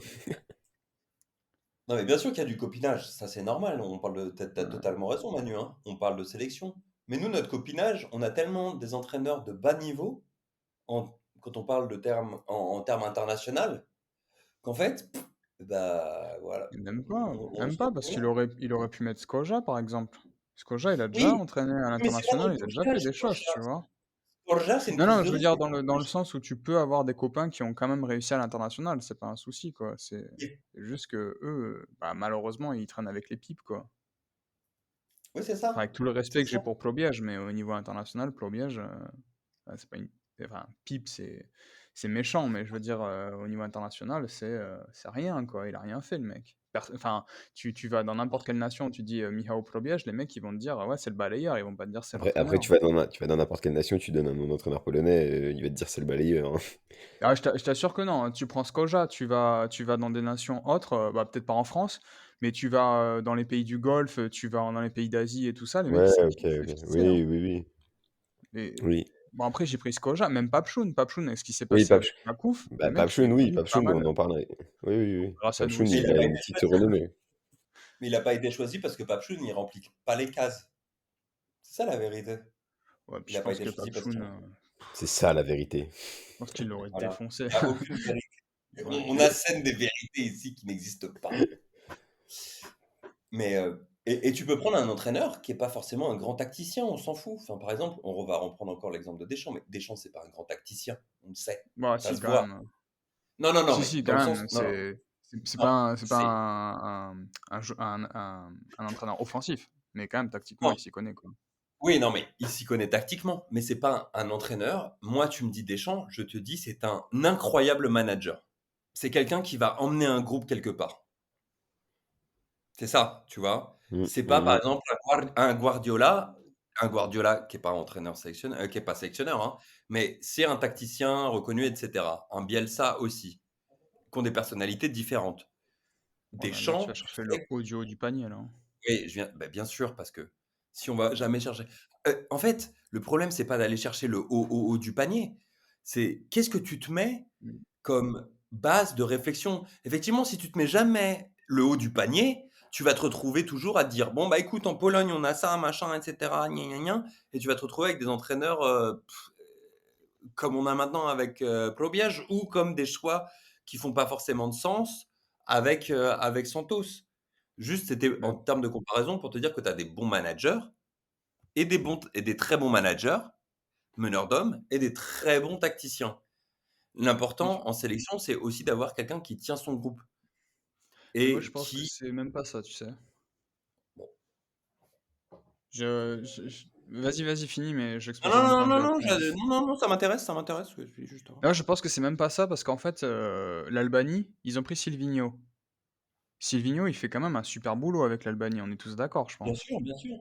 non, mais bien sûr qu'il y a du copinage, ça c'est normal. T'as euh, totalement raison, Manu, hein. On parle de sélection. Mais nous, notre copinage, on a tellement des entraîneurs de bas niveau, quand on parle de termes en termes international, qu'en fait, bah voilà, Et on même se pas, retrouve parce là. il aurait pu mettre Skoja, par exemple. Skoja, il a déjà Oui, entraîné à mais c'est pas dans l'international, le il a déjà profilage, fait des choses, Borja. tu vois. Borja, c'est une Non, prise non, de je veux risque. dire dans le sens où tu peux avoir des copains qui ont quand même réussi à l'international, c'est pas un souci, quoi. C'est juste que eux, bah, malheureusement, ils traînent avec les pipes, quoi. Oui, c'est Enfin, ça. avec tout le C'est respect que j'ai ça. pour Plobiège, mais au niveau international, Plobiège, bah, c'est pas une... Enfin, pipe, c'est méchant, mais je veux dire, au niveau international, c'est rien, quoi. Il a rien fait, le mec. Enfin, tu vas dans n'importe quelle nation, tu dis Michał Plobiège, les mecs, ils vont te dire, ah ouais, c'est le balayeur, ils vont pas te dire c'est Après, l'entraîneur. tu vas dans n'importe quelle nation, tu donnes un nom d'entraîneur polonais, il va te dire c'est le balayeur, hein. Ah, je t'assure que non, hein. Tu prends Skoja, tu vas dans des nations autres, bah, peut-être pas en France, mais tu vas dans les pays du Golfe, tu vas dans les pays d'Asie et tout ça, les mecs, Ouais, ils savent ok, qui c'est ok. qui c'est, hein. Oui, oui, oui. Et Oui, bon, après, j'ai pris Skoja, même Papchoun. Papchoun, avec ce qui s'est oui, passé avec Makouf, le mec, il est Oui, devenu pas Papchoun, mal. on en parlerait. Oui, oui, oui. Grâce à nous Papchoun, Mais aussi, il il n'a a pas d'ailleurs. une été petite choisi. renommée. Mais il n'a pas été choisi parce que Papchoun, il remplit pas les cases. C'est ça la vérité. Ouais, Il puis n'a je pas pense été que choisi parce qu'il Papchoun, remplit. C'est ça la vérité. je pense qu'il l'aurait Voilà. défoncé. Il n'y a aucune vérité. Ouais. On assène des vérités ici qui n'existent pas. Mais et tu peux prendre un entraîneur qui n'est pas forcément un grand tacticien, on s'en fout. Enfin, par exemple, va reprendre encore l'exemple de Deschamps, mais Deschamps, c'est pas un grand tacticien, on le sait, Bah, ça si, se quand voit. même. Non, non, non, Si, mais si, dans le quand sens, même. non, non, C'est non, pas c'est un entraîneur offensif, mais quand même, tactiquement, non, il s'y connaît, quoi. oui, non, mais il s'y connaît tactiquement, mais c'est pas un entraîneur. Moi, tu me dis Deschamps, je te dis, c'est un incroyable manager. C'est quelqu'un qui va emmener un groupe quelque part. C'est ça, tu vois. Mm, C'est pas, par mm, exemple, un Guardiola qui est pas entraîneur sélectionneur, qui est pas sélectionneur, hein, mais c'est un tacticien reconnu, etc. Un Bielsa aussi, qui ont des personnalités différentes. Oh là, tu vas Deschamps, chercher le haut du panier, là. oui, bah, bien sûr, parce que si on va jamais chercher. En fait, le problème, c'est pas d'aller chercher le haut du panier. C'est qu'est-ce que tu te mets Mm. comme base de réflexion. Effectivement, si tu te mets jamais le haut du panier, tu vas te retrouver toujours à te dire bon bah écoute, en Pologne on a ça, machin, etc. Gna, gna, gna, et tu vas te retrouver avec des entraîneurs comme on a maintenant avec Probiage ou comme des choix qui font pas forcément de sens avec Santos. Juste, c'était en Ouais. termes de comparaison pour te dire que tu as des bons managers et des très bons managers, meneurs d'hommes, et des très bons tacticiens. Mais L'important en sélection, c'est aussi d'avoir quelqu'un qui tient son groupe moi, je et pense que qui. c'est même pas ça, tu sais. Bon. Vas-y, finis, mais Non, j'exposerai non, mon non, point de non, vue non, après, hein. non, non, ça m'intéresse, je suis juste. Là, je pense que c'est même pas ça, parce qu'en fait, l'Albanie, ils ont pris Silvino. Silvino, il fait quand même un super boulot avec l'Albanie, on est tous d'accord, je Bien pense. sûr, bien sûr.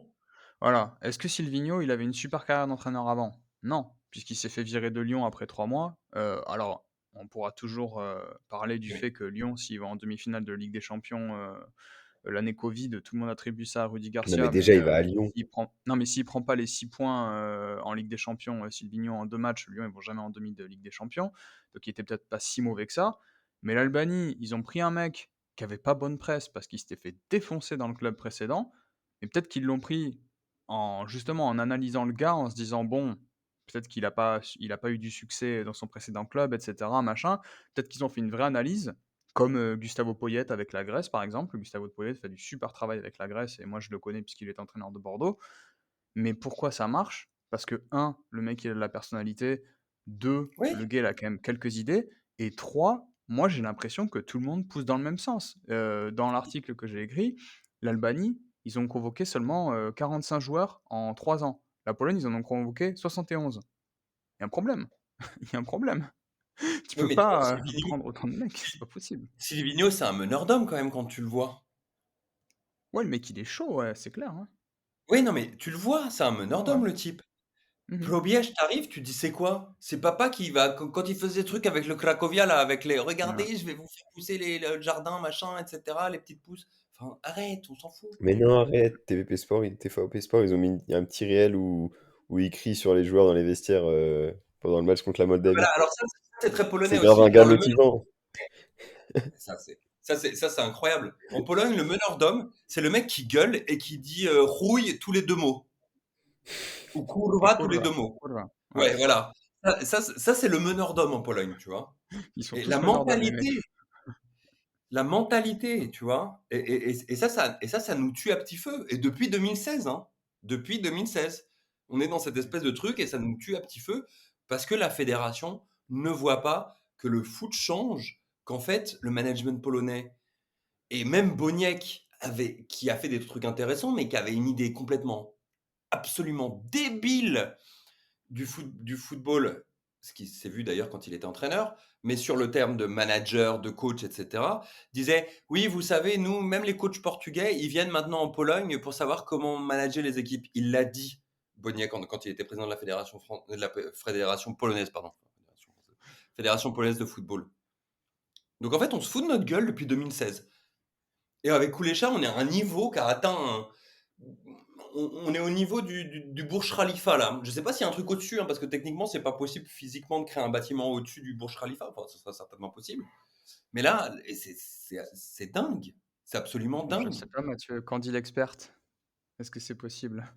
Voilà. Est-ce que Silvino, il avait une super carrière d'entraîneur avant? Non, puisqu'il s'est fait virer de Lyon après 3 mois. Alors, on pourra toujours parler du Oui, fait que Lyon, s'il va en demi-finale de Ligue des Champions l'année Covid, tout le monde attribue ça à Rudy Non, mais Garcia, déjà, mais il va à Lyon. non, mais s'il prend pas les 6 points en Ligue des Champions, Silvino en 2 matchs, Lyon, ils vont jamais en demi de Ligue des Champions. Donc, il était peut-être pas si mauvais que ça. Mais l'Albanie, ils ont pris un mec qui avait pas bonne presse parce qu'il s'était fait défoncer dans le club précédent. Et peut-être qu'ils l'ont pris justement en analysant le gars, en se disant bon, peut-être qu'il a pas eu du succès dans son précédent club, etc. Machin. Peut-être qu'ils ont fait une vraie analyse, comme Gustavo Poyet avec la Grèce, par exemple. Gustavo Poyet fait du super travail avec la Grèce, et moi je le connais puisqu'il est entraîneur de Bordeaux. Mais pourquoi ça marche? Parce que, un, le mec il a de la personnalité, deux, oui, le gars il a quand même quelques idées, et trois, moi j'ai l'impression que tout le monde pousse dans le même sens. Dans l'article que j'ai écrit, l'Albanie, ils ont convoqué seulement 45 joueurs en 3 ans. La Pologne, ils en ont convoqué 71. Il y a un problème. Il y a un problème. Tu oui, peux mais tu vois, pas prendre autant de mecs, c'est pas possible. Silvino, c'est un meneur d'hommes quand même quand tu le vois. Ouais, le mec il est chaud, ouais, c'est clair, hein. Oui, non, mais tu le vois, c'est un meneur Ouais, ouais. d'hommes le type. Mhm. Probiège, t'arrives, tu dis c'est quoi? C'est papa qui va quand il faisait des trucs avec le Cracovia là, avec les Ouais. regardez, je vais vous faire pousser le jardin, machin, etc., les petites pousses. Enfin, arrête, on s'en fout. Mais non, arrête, TVP Sport, TVP Sport, ils ont mis un petit réel où ils crient sur les joueurs dans les vestiaires pendant le match contre la Voilà, Moldavie. alors ça, c'est très polonais C'est grave aussi. un gars Alors le meneur, motivant. ça c'est incroyable. En Pologne, le meneur d'hommes, c'est le mec qui gueule et qui dit rouille tous les deux mots ou Et kurwa tous les deux mots. Kurwa. Ouais. Ouais, voilà. Ça, c'est le meneur d'hommes en Pologne, tu vois. Ils sont Et tous meneurs d'hommes, les mecs. la mentalité, tu vois. Et ça nous tue à petit feu. Et depuis 2016, hein. Depuis 2016. On est dans cette espèce de truc et ça nous tue à petit feu parce que la fédération ne voit pas que le foot change, qu'en fait, le management polonais et même Boniek qui a fait des trucs intéressants, mais qui avait une idée complètement, absolument débile du football, ce qui s'est vu d'ailleurs quand il était entraîneur, mais sur le terme de manager, de coach, etc., disait oui, vous savez, nous, même les coachs portugais, ils viennent maintenant en Pologne pour savoir comment manager les équipes. Il l'a dit, Boniek, quand il était président de la fédération polonaise, pardon, fédération polonaise de football. Donc en fait, on se fout de notre gueule depuis 2016. Et avec Koulécha, on est à un niveau qui a atteint on est au niveau du Burj Khalifa là. Je sais pas s'il y a un truc au-dessus, hein, parce que techniquement, c'est pas possible physiquement de créer un bâtiment au-dessus du Burj Khalifa. Enfin, ce sera certainement possible. Mais là, c'est dingue. C'est absolument Je dingue. sais pas, Mathieu, qu'en dit l'experte? Est-ce que c'est possible?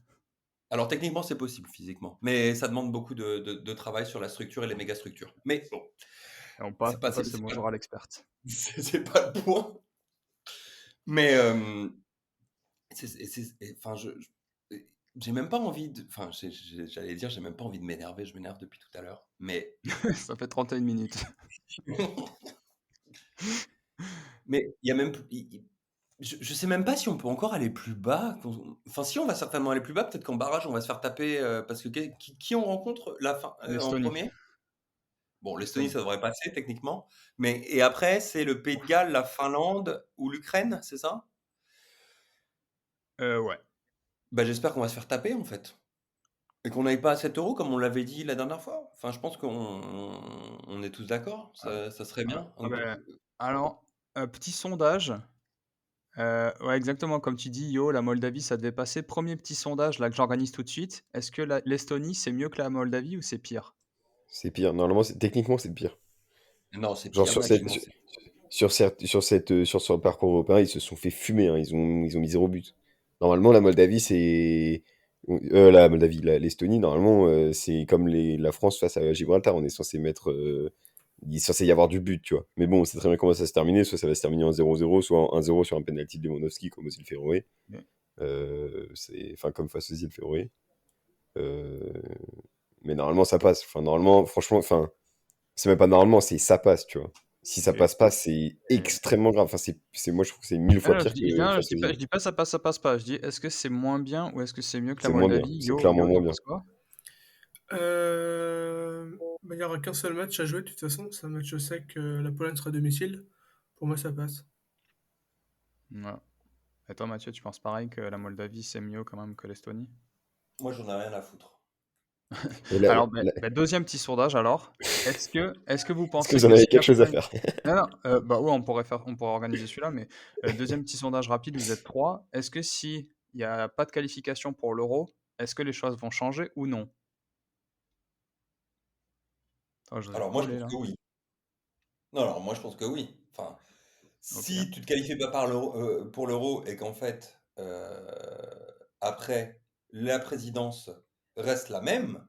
Alors techniquement, c'est possible physiquement, mais ça demande beaucoup de travail sur la structure et les méga-structures. Mais bon, Et on c'est pas, passe le bonjour à l'experte. c'est pas le point. Mais enfin, j'ai même pas envie de. Enfin, j'allais dire, j'ai même pas envie de m'énerver. Je m'énerve depuis tout à l'heure. Mais Ça fait 31 minutes. mais il y a même. Je sais même pas si on peut encore aller plus bas. Enfin, si on va certainement aller plus bas, peut-être qu'en barrage, on va se faire taper parce que qui on rencontre en L'Estonie. premier? Bon, l'Estonie, L'Estonie. ça devrait passer techniquement. Et après, c'est le Pays de Galles, la Finlande ou l'Ukraine, c'est ça? Ouais. Bah, j'espère qu'on va se faire taper en fait. Et qu'on n'aille pas à 7 € comme on l'avait dit la dernière fois. Enfin, je pense qu'on est tous d'accord. Ah, Ça serait bien. ben, alors, petit sondage. Ouais, exactement comme tu dis, Yo, la Moldavie, ça devait passer. Premier petit sondage là que j'organise tout de suite. Est-ce que l'Estonie, c'est mieux que la Moldavie ou c'est pire? C'est pire. Normalement, techniquement, c'est pire. Non, c'est Genre, pire. Techniquement, c'est sur ce parcours européen, ils se sont fait fumer, hein. Ils ont mis 0 but. Normalement, la Moldavie, c'est. La Moldavie, l'Estonie, normalement, c'est comme la France face à Gibraltar. On est censé mettre. Il est censé y avoir du but, tu vois. Mais bon, on sait très bien comment ça va se terminer. Soit ça va se terminer en 0-0, soit en 1-0 sur un penalty de Lewandowski, comme aux îles Féroé. Ouais. Enfin, comme face aux îles Féroé. Mais normalement, ça passe. Enfin, normalement, franchement, enfin, c'est même pas normalement, ça passe, tu vois. Si ça Et- passe pas, c'est extrêmement grave. Enfin, moi, je trouve que c'est 1000 fois non, pire que non, face aux je îles. dis pas ça passe, ça passe pas. Je dis est-ce que c'est moins bien ou est-ce que c'est mieux que la C'est moins bien. Moldavie? C'est clairement T'en moins bien. penses quoi? Il n'y aura qu'un seul match à jouer de toute façon. C'est un match sec. La Pologne sera à domicile. Pour moi, ça passe. Ouais. Et toi, Mathieu, tu penses pareil que la Moldavie, c'est mieux quand même que l'Estonie? Moi, j'en ai rien à foutre. Et là, Alors, deuxième petit sondage alors. Est-ce que vous est-ce que pensez vous en que avez si la quelque chose à Pologne... faire? Non, bah ouais, on pourrait organiser celui-là, mais deuxième petit sondage rapide, vous êtes trois. Est-ce que si il n'y a pas de qualification pour l'Euro, est-ce que les choses vont changer ou non? Attends, je vous ai Alors, moi, je trollé pense là. que oui. Non, alors, moi, je pense que oui. Enfin, Ok. si tu te qualifies pas pour l'euro et qu'en fait, après, la présidence reste la même,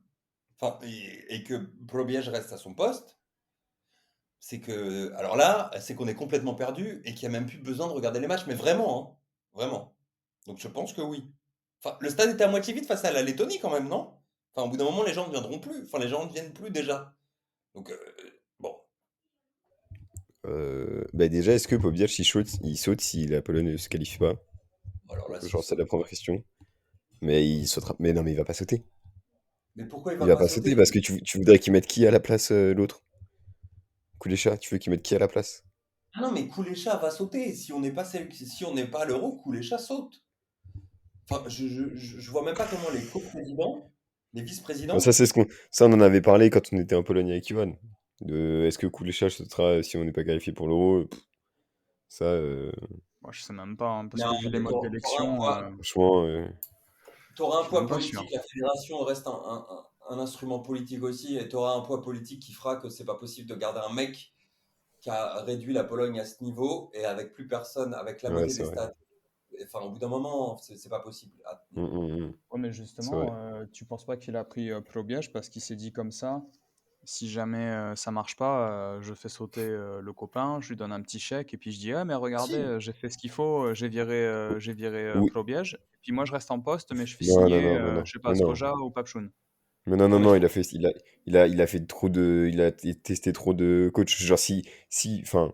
enfin, et que Brobiège reste à son poste, c'est que, alors là, c'est qu'on est complètement perdu et qu'il n'y a même plus besoin de regarder les matchs, mais vraiment, hein, vraiment. Donc je pense que oui. Enfin, le stade était à moitié vide face à la Lettonie quand même, non? Enfin, au bout d'un moment, les gens ne viendront plus. Enfin, les gens ne viennent plus déjà. Donc, bon. Déjà, est-ce que Pobiac, il saute si la Pologne ne se qualifie pas? Alors là, Genre, c'est la première question. Mais il sautera. Mais non, mais il va pas sauter. mais pourquoi il Il va va pas pas sauter sauter? parce que tu voudrais qu'il mette qui à la place, l'autre? Koulécha, tu veux qu'il mette qui à la place? Ah non, mais Koulécha va sauter. Si on n'est pas, si on n'est pas à l'euro, Koulécha saute. Enfin, je vois même pas comment les co-présidents, les Bon, vice-présidents. ça, on en avait parlé quand on était en Pologne avec Ivan. Est-ce que Koulécha sautera si on n'est pas qualifié pour l'Euro? Ça, Moi, je sais même pas, hein, parce Non, que vu les mais modes d'élection, franchement, t'auras un je suis poids même pas sûr. politique. La fédération reste un instrument politique aussi, et t'auras un poids politique qui fera que c'est pas possible de garder un mec qui a réduit la Pologne à ce niveau et avec plus personne, avec la ouais, moitié c'est des vrai. stades. Enfin, au bout d'un moment, c'est pas possible à tenir. Mm. Ouais, mais C'est vrai. justement, tu penses pas qu'il a pris Probiège parce qu'il s'est dit comme ça, si jamais ça marche pas, je fais sauter le copain, je lui donne un petit chèque et puis je dis ah mais regardez, Si. j'ai fait ce qu'il faut, j'ai viré Oui. Klobiège. Et puis moi je reste en poste, mais je fais Non, non, signer, non, non, non, je sais pas, non, non. Stroja ou Papchoun. Mais non, non, Non, mais non, il a fait trop de, il a testé trop de coachs. Genre, enfin,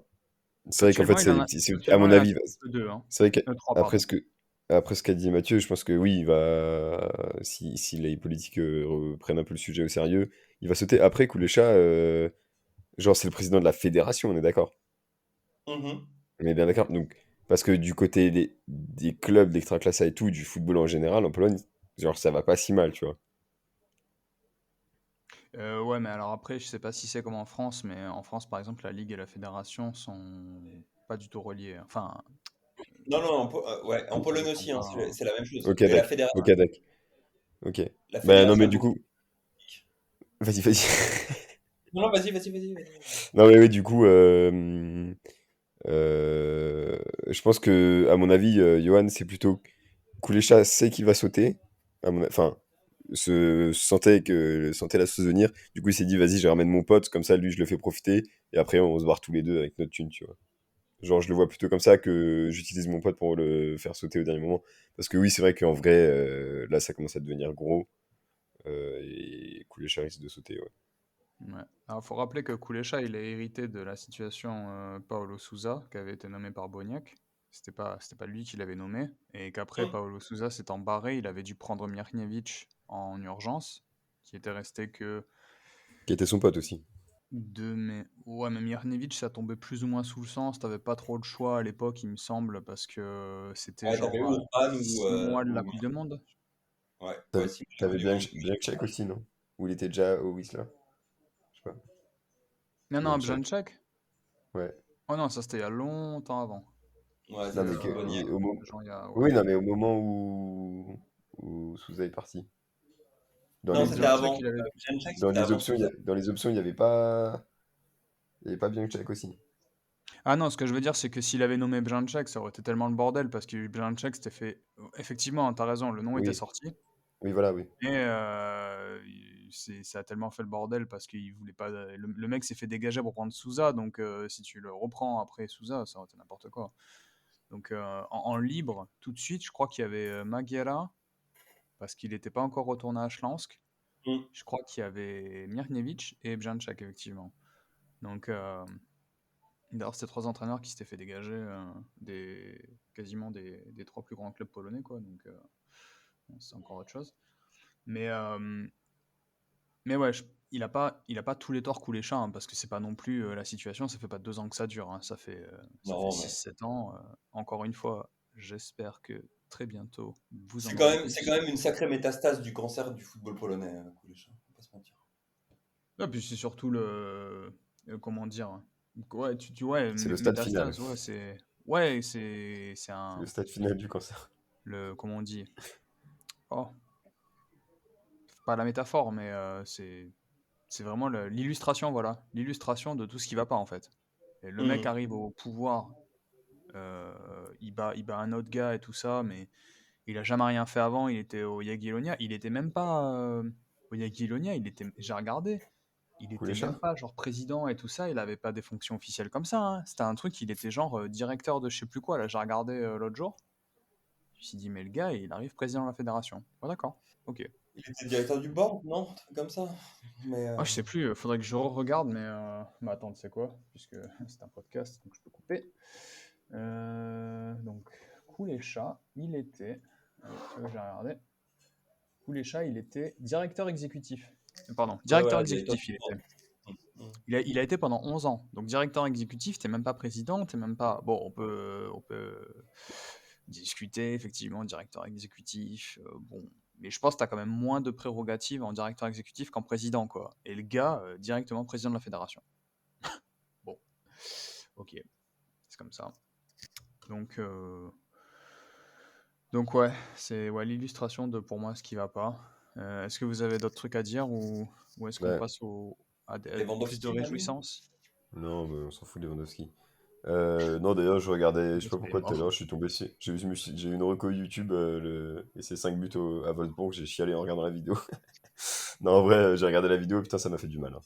c'est vrai qu'en fait, à Actuellement mon il en a avis, que deux, hein. c'est vrai 3 qu'après pardon. ce qu'a dit Mathieu, je pense que oui, si les politiques reprennent un peu le sujet au sérieux, il va sauter. Après, Koulecha, genre, c'est le président de la fédération, on est d'accord. Mhm. On est bien d'accord. Donc, parce que du côté des clubs d'extra-classe et tout, du football en général, en Pologne, genre, ça va pas si mal, tu vois. Ouais, mais alors après, je sais pas si c'est comme en France, mais en France, par exemple, la Ligue et la Fédération sont pas du tout reliés. Enfin, Non, non, ouais, en ça Pologne dépend aussi, hein, pas. c'est la même chose. Ok, Mais d'accord. Ok, d'accord. Ok. la Bah, non, fédération mais est du beaucoup coup, plus politique. vas-y, vas-y. Non, non, vas-y. Non, mais oui, du coup, je pense que, à mon avis, Johan, c'est plutôt Kulecha sait qu'il va sauter. Enfin, sentait la sauce venir. Du coup, il s'est dit, vas-y, je ramène mon pote, comme ça, lui, je le fais profiter. Et après, on se barre tous les deux avec notre thune, tu vois. Genre, je le vois plutôt comme ça que j'utilise mon pote pour le faire sauter au dernier moment. Parce que oui, c'est vrai qu'en vrai, là, ça commence à devenir gros. Et Kulecha risque de sauter, ouais. Ouais. Alors, faut rappeler que Kulecha, il a hérité de la situation Paolo Sousa, qui avait été nommé par Boniek. C'était pas lui qui l'avait nommé. Et qu'après, Hum. Paolo Sousa s'est embarré, il avait dû prendre Mirniewicz en urgence, qui était resté que Qui était son pote aussi. 2 mai. Ouais, mais Mirniewicz, ça tombait plus ou moins sous le sens. T'avais pas trop le choix à l'époque, il me semble, parce que c'était Ouais, t'avais genre à Urban 6 mois de la Coupe du Monde. ouais, si, T'avais du monde. bien Check aussi, non? Ou il était déjà au Wisla? Je sais pas. Non, Bien non, Check. Bjanczek. Ouais. Oh non, ça c'était il y a longtemps avant. Ouais, Non, C'était mais c'était sous Boniek. genre il y a, ouais. oui, non, mais au moment où Souza est parti. Dans Non, Oui, les, c'était op- Bjanczek, avant. il avait. Pjanic, c'était avant Sousa. dans les options, il y avait pas bien Check aussi. Ah non, ce que je veux dire, c'est que s'il avait nommé Bjanczek, ça aurait été tellement le bordel, parce que Bjanczek s'était fait. Effectivement, t'as raison, le nom était Oui, sorti, oui, voilà, oui. mais ça a tellement fait le bordel parce qu'il voulait pas. Le mec s'est fait dégager pour prendre Souza, donc si tu le reprends après Souza, ça aurait été n'importe quoi. Donc en libre, tout de suite, je crois qu'il y avait Magiera, parce qu'il n'était pas encore retourné à Schlansk. Hum. Je crois qu'il y avait Mirniewicz et Bjanczek, effectivement. Donc, d'ailleurs, c'était 3 entraîneurs qui s'étaient fait dégager quasiment des 3 plus grands clubs polonais, quoi. Donc, bon, c'est encore autre chose. Mais, euh, mais ouais, il a pas tous les torts Kulecha, hein, parce que c'est pas non plus la situation. Ça fait pas 2 ans que ça dure, hein, ça fait Non, mais 6-7 ans. Encore une fois, j'espère que très bientôt vous en c'est aurez c'est quand plus. même une sacrée métastase du cancer du football polonais, Kulecha, on va pas se mentir. Et puis c'est surtout comment dire. Ouais, ouais, C'est le stade final. métastase, ouais, c'est C'est le un stade final du cancer. comment on dit. Oh, pas la métaphore, mais c'est vraiment l'illustration, voilà, l'illustration de tout ce qui va pas en fait. Et le mec Hum. arrive au pouvoir, il bat un autre gars et tout ça, mais il a jamais rien fait avant. Il était au Jagiellonia, il était même pas au Jagiellonia, j'ai regardé. Il était même Kulecha? pas genre président et tout ça, il avait pas des fonctions officielles comme ça, hein. C'était un truc, il était genre directeur de je sais plus quoi, là j'ai regardé l'autre jour. Je me suis dit, mais le gars, il arrive président de la fédération. Oh, d'accord, ok. Il était directeur du board, non? Un truc comme ça. Mais Ah, je sais plus, faudrait que je regarde, mais attends, tu sais quoi, puisque c'est un podcast, donc je peux couper. Donc, Kulecha, il était. Tu vois, j'ai regardé. Kulecha, il était directeur exécutif. Pardon, ouais, directeur voilà, directeur exécutif, du il board. était. Hum. Il a été pendant 11 ans. Donc, directeur exécutif, t'es même pas président, t'es même pas. Bon, on peut discuter, effectivement, directeur exécutif. Bon. Mais je pense que t'as quand même moins de prérogatives en directeur exécutif qu'en président, quoi. Et le gars, directement président de la fédération. Bon, ok, c'est comme ça. Donc, ouais, c'est ouais, l'illustration de pour moi ce qui va pas. Est-ce que vous avez d'autres trucs à dire ou est-ce qu'on Ouais. passe à plus de Lewandowski, Manu? réjouissance? Non, mais on s'en fout de Lewandowski. Non, d'ailleurs, je regardais, je sais Parce pas qu'il est pourquoi tout à l'heure, mort. je suis tombé sur. J'ai eu une reco YouTube et ses 5 buts à Wolfsburg, j'ai chialé en regardant la vidéo. Non, en vrai, j'ai regardé la vidéo, putain, ça m'a fait du mal, hein.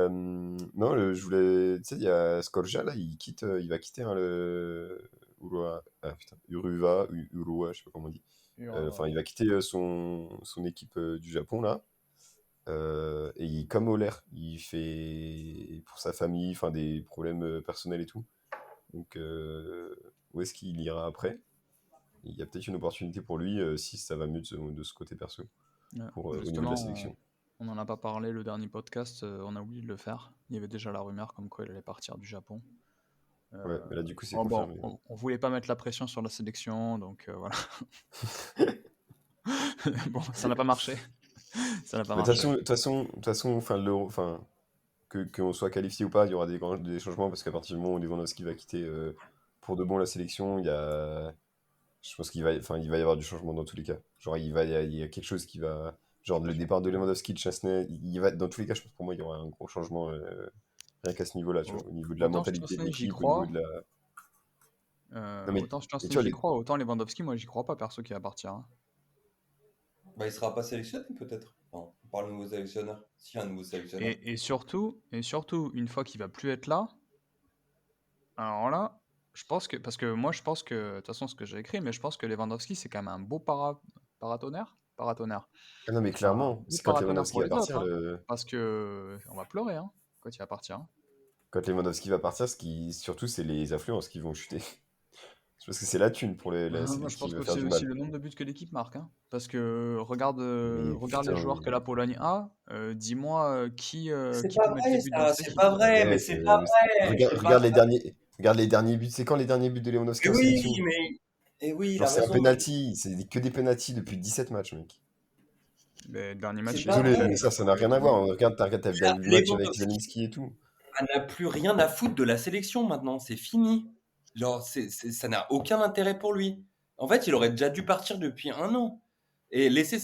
Non, je voulais. Tu sais, il y a Skorja, là, il va quitter, hein, le. Urua. Ah putain, Urua, je sais pas comment on dit. Enfin, il va quitter son équipe du Japon, là. Comme Oler, il fait pour sa famille, enfin des problèmes personnels et tout. Donc, où est-ce qu'il ira après? Il y a peut-être une opportunité pour lui si ça va mieux de ce côté perso Ouais. au niveau de la Justement, sélection. on n'en a pas parlé le dernier podcast, on a oublié de le faire. Il y avait déjà la rumeur comme quoi il allait partir du Japon. Ouais, mais là, du coup, c'est Bon, confirmé. on voulait pas mettre la pression sur la sélection, donc voilà. Bon, ça n'a pas marché. Ça n'a pas Mais de marché. toute façon, enfin, qu'on soit qualifié ou pas, il y aura des changements parce qu'à partir du moment où Lewandowski va quitter pour de bon la sélection, je pense il va y avoir du changement dans tous les cas. Genre, il y a quelque chose qui va. Genre, le départ de Lewandowski, de Chesney, dans tous les cas, je pense pour moi, il y aura un gros changement rien qu'à ce niveau-là, tu vois, au niveau de la Autant mentalité de Szczęsny, j'y l'équipe, au niveau crois. de la. Non, mais, Autant et tu Szczęsny, vois, j'y crois. Autant Lewandowski, moi, j'y crois pas, perso, qui va partir. Hein. Bah, il sera pas sélectionné peut-être. Enfin, on parle de nouveau sélectionneur. S'il y a un nouveau sélectionneur. Et surtout, une fois qu'il va plus être là, alors là, je pense que, parce que moi, je pense que, de toute façon, ce que j'ai écrit, mais je pense que Lewandowski, c'est quand même un beau paratonnerre. Ah non, mais Un clairement, beau c'est quand paratonnerre Lewandowski pour va les autres, partir. hein, parce que on va pleurer hein, quand il va partir. Hein. Quand Lewandowski va partir, surtout, c'est les affluences qui vont chuter. Parce que c'est la thune pour Moi, je qui pense va que faire c'est du aussi mal. le nombre de buts que l'équipe marque. Hein. Parce que Mais regarde les putain, joueurs que la Pologne a. Dis-moi C'est qui pas peut mettre les vrai buts dans ça, cette c'est équipe. pas vrai, mais ouais, c'est pas vrai. C'est pas vrai. regarde les derniers buts. C'est quand les derniers buts de Lewandowski Mais en sélection? oui, mais. Et oui, il Genre, a c'est un raison. penalty. C'est que des penalties depuis 17 matchs, mec. Le dernier Je match, C'est suis il a pas désolé, marqué. mais vrai. ça n'a rien à voir. T'as vu le match avec Lewandowski Zelinski et tout. n'a plus rien à foutre de la sélection maintenant, c'est fini. Genre, ça n'a aucun intérêt pour lui. En fait, il aurait déjà dû partir depuis 1 an et laisser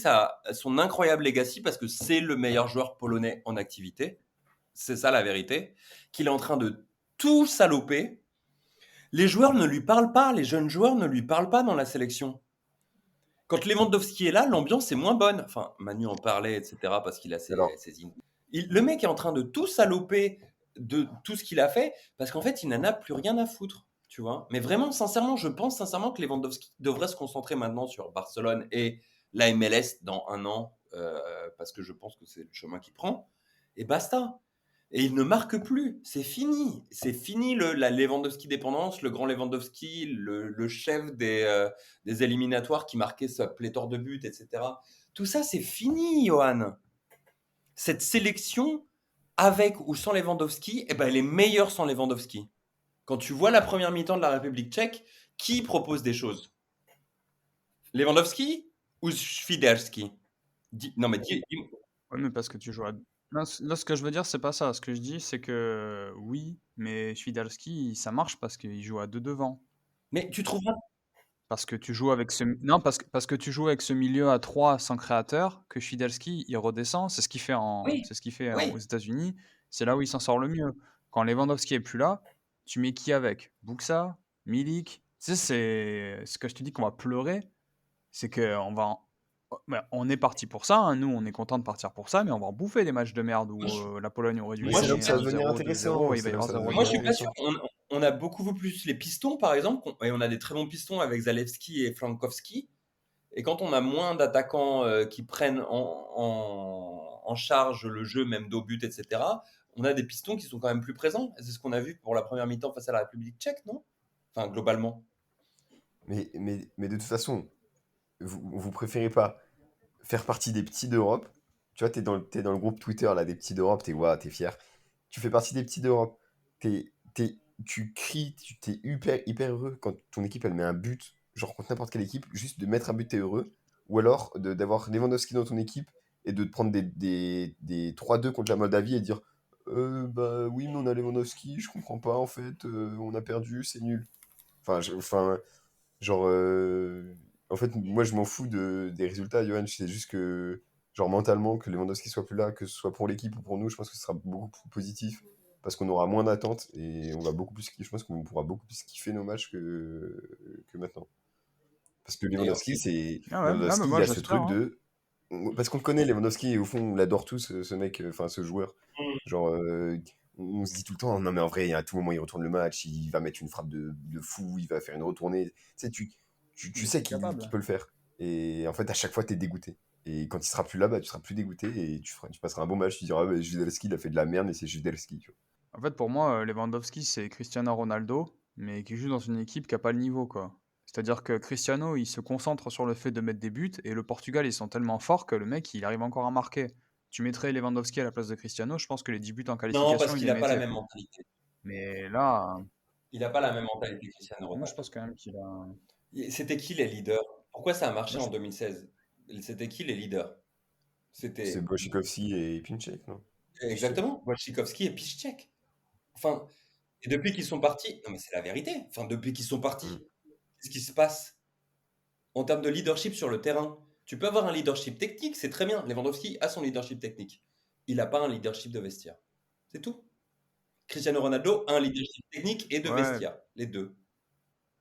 son incroyable legacy parce que c'est le meilleur joueur polonais en activité. C'est ça la vérité. Qu'il est en train de tout saloper. Les joueurs ne lui parlent pas, les jeunes joueurs ne lui parlent pas dans la sélection. Quand Lewandowski est là, l'ambiance est moins bonne. Enfin, Manu en parlait, etc., parce qu'il a Alors, le mec est en train de tout saloper de tout ce qu'il a fait, parce qu'en fait, il n'en a plus rien à foutre, tu vois. Mais vraiment, sincèrement, je pense sincèrement que Lewandowski devrait se concentrer maintenant sur Barcelone et la MLS dans 1 an, parce que je pense que c'est le chemin qu'il prend, et basta. Et il ne marque plus, c'est fini. C'est fini la Lewandowski dépendance, le grand Lewandowski, le chef des éliminatoires qui marquait sa pléthore de buts, etc. Tout ça, c'est fini, Johan. Cette sélection, avec ou sans Lewandowski, eh ben, elle est meilleure sans Lewandowski. Quand tu vois la première mi-temps de la République tchèque, qui propose des choses? Lewandowski ou Świderski? Non, mais dis-moi. Ouais, mais parce que tu joues à. Non, là, ce que je veux dire, c'est pas ça. Ce que je dis, c'est que oui, mais Świderski, ça marche parce qu'il joue à 2 devant. Mais tu trouveras. Parce que tu joues avec ce non parce que tu joues avec ce milieu à 3 sans créateur, que Świderski, il redescend, c'est ce qu'il fait Oui, aux oui. États-Unis, c'est là où il s'en sort le mieux. Quand Lewandowski est plus là, tu mets qui avec? Buksa, Milik. Tu sais, c'est ce que je te dis qu'on va pleurer, c'est qu'on va on est parti pour ça, hein, nous on est content de partir pour ça, mais on va en bouffer des matchs de merde où Moi, je, la Pologne aurait dû mais moi, je c'est là suis où gagner ça va pas sûr. devenir 1-0, 2-0 intéressant. et il va C'est y là où avoir ça va 0 Moi, devenir je suis pas sûr. intéressant. On a beaucoup vu plus les pistons, par exemple, et on a des très bons pistons avec Zalewski et Frankowski. Et quand on a moins d'attaquants qui prennent en charge le jeu, même dos but, etc., on a des pistons qui sont quand même plus présents. Et c'est ce qu'on a vu pour la première mi-temps face à la République tchèque, non? Enfin, globalement. Mais de toute façon, vous préférez pas faire partie des petits d'Europe. Tu vois, t'es dans le groupe Twitter là, des petits d'Europe, t'es fier. Tu fais partie des petits d'Europe. Tu cries, t'es hyper heureux quand ton équipe elle met un but, genre contre n'importe quelle équipe, juste de mettre un but, t'es heureux. Ou alors d'avoir Lewandowski dans ton équipe et de te prendre des 3-2 contre la Moldavie et dire bah oui, mais on a Lewandowski, je comprends pas en fait, on a perdu, c'est nul. Enfin, genre, en fait, moi, je m'en fous des résultats, Johan. C'est juste que, genre, mentalement, que Lewandowski soit plus là, que ce soit pour l'équipe ou pour nous, je pense que ce sera beaucoup plus positif parce qu'on aura moins d'attentes et on va beaucoup plus, je pense qu'on pourra beaucoup plus kiffer nos matchs que maintenant. Parce que Et Lewandowski, Ah ouais, non, mais Il y moi a ce j'espère. truc Hein. de parce qu'on le connaît, Lewandowski, et au fond, on l'adore tous, ce mec, enfin, ce joueur. Mm. Genre, on se dit tout le temps, non, mais en vrai, à tout moment, il retourne le match, il va mettre une frappe de fou, il va faire une retournée. Tu sais, tu Mais sais c'est qu'il capable. peut le faire. Et en fait, à chaque fois, t'es dégoûté. Et quand il sera plus là, bah, tu seras plus dégoûté et tu passeras un bon match. Tu diras, ah, bah, Judelski, il a fait de la merde et c'est Judelski. Tu vois. En fait, pour moi, Lewandowski, c'est Cristiano Ronaldo, mais qui joue dans une équipe qui a pas le niveau, quoi. C'est-à-dire que Cristiano, il se concentre sur le fait de mettre des buts, et le Portugal, ils sont tellement forts que le mec, il arrive encore à marquer. Tu mettrais Lewandowski à la place de Cristiano, je pense que les 10 buts en Non, parce qualification, il qu'il les n'a pas la mettait. même mentalité. Mais là, Il n'a pas la même mentalité que Cristiano moi, je Ronaldo. pense quand même qu'il a... C'était qui les leaders? Pourquoi ça a marché Moi, en 2016? C'était qui les leaders? C'est C'était Boshikowski et Pinchek, non? exactement Wojciechowski et Piszczek. Enfin, et depuis qu'ils sont partis, non mais c'est la vérité. Enfin, depuis qu'ils sont Mm. partis, qu'est-ce qui se passe en termes de leadership sur le terrain? Tu peux avoir un leadership technique, c'est très bien. Lewandowski a son leadership technique. Il n'a pas un leadership de vestiaire. C'est tout. Cristiano Ronaldo a un leadership technique et de Ouais, vestiaire, les deux.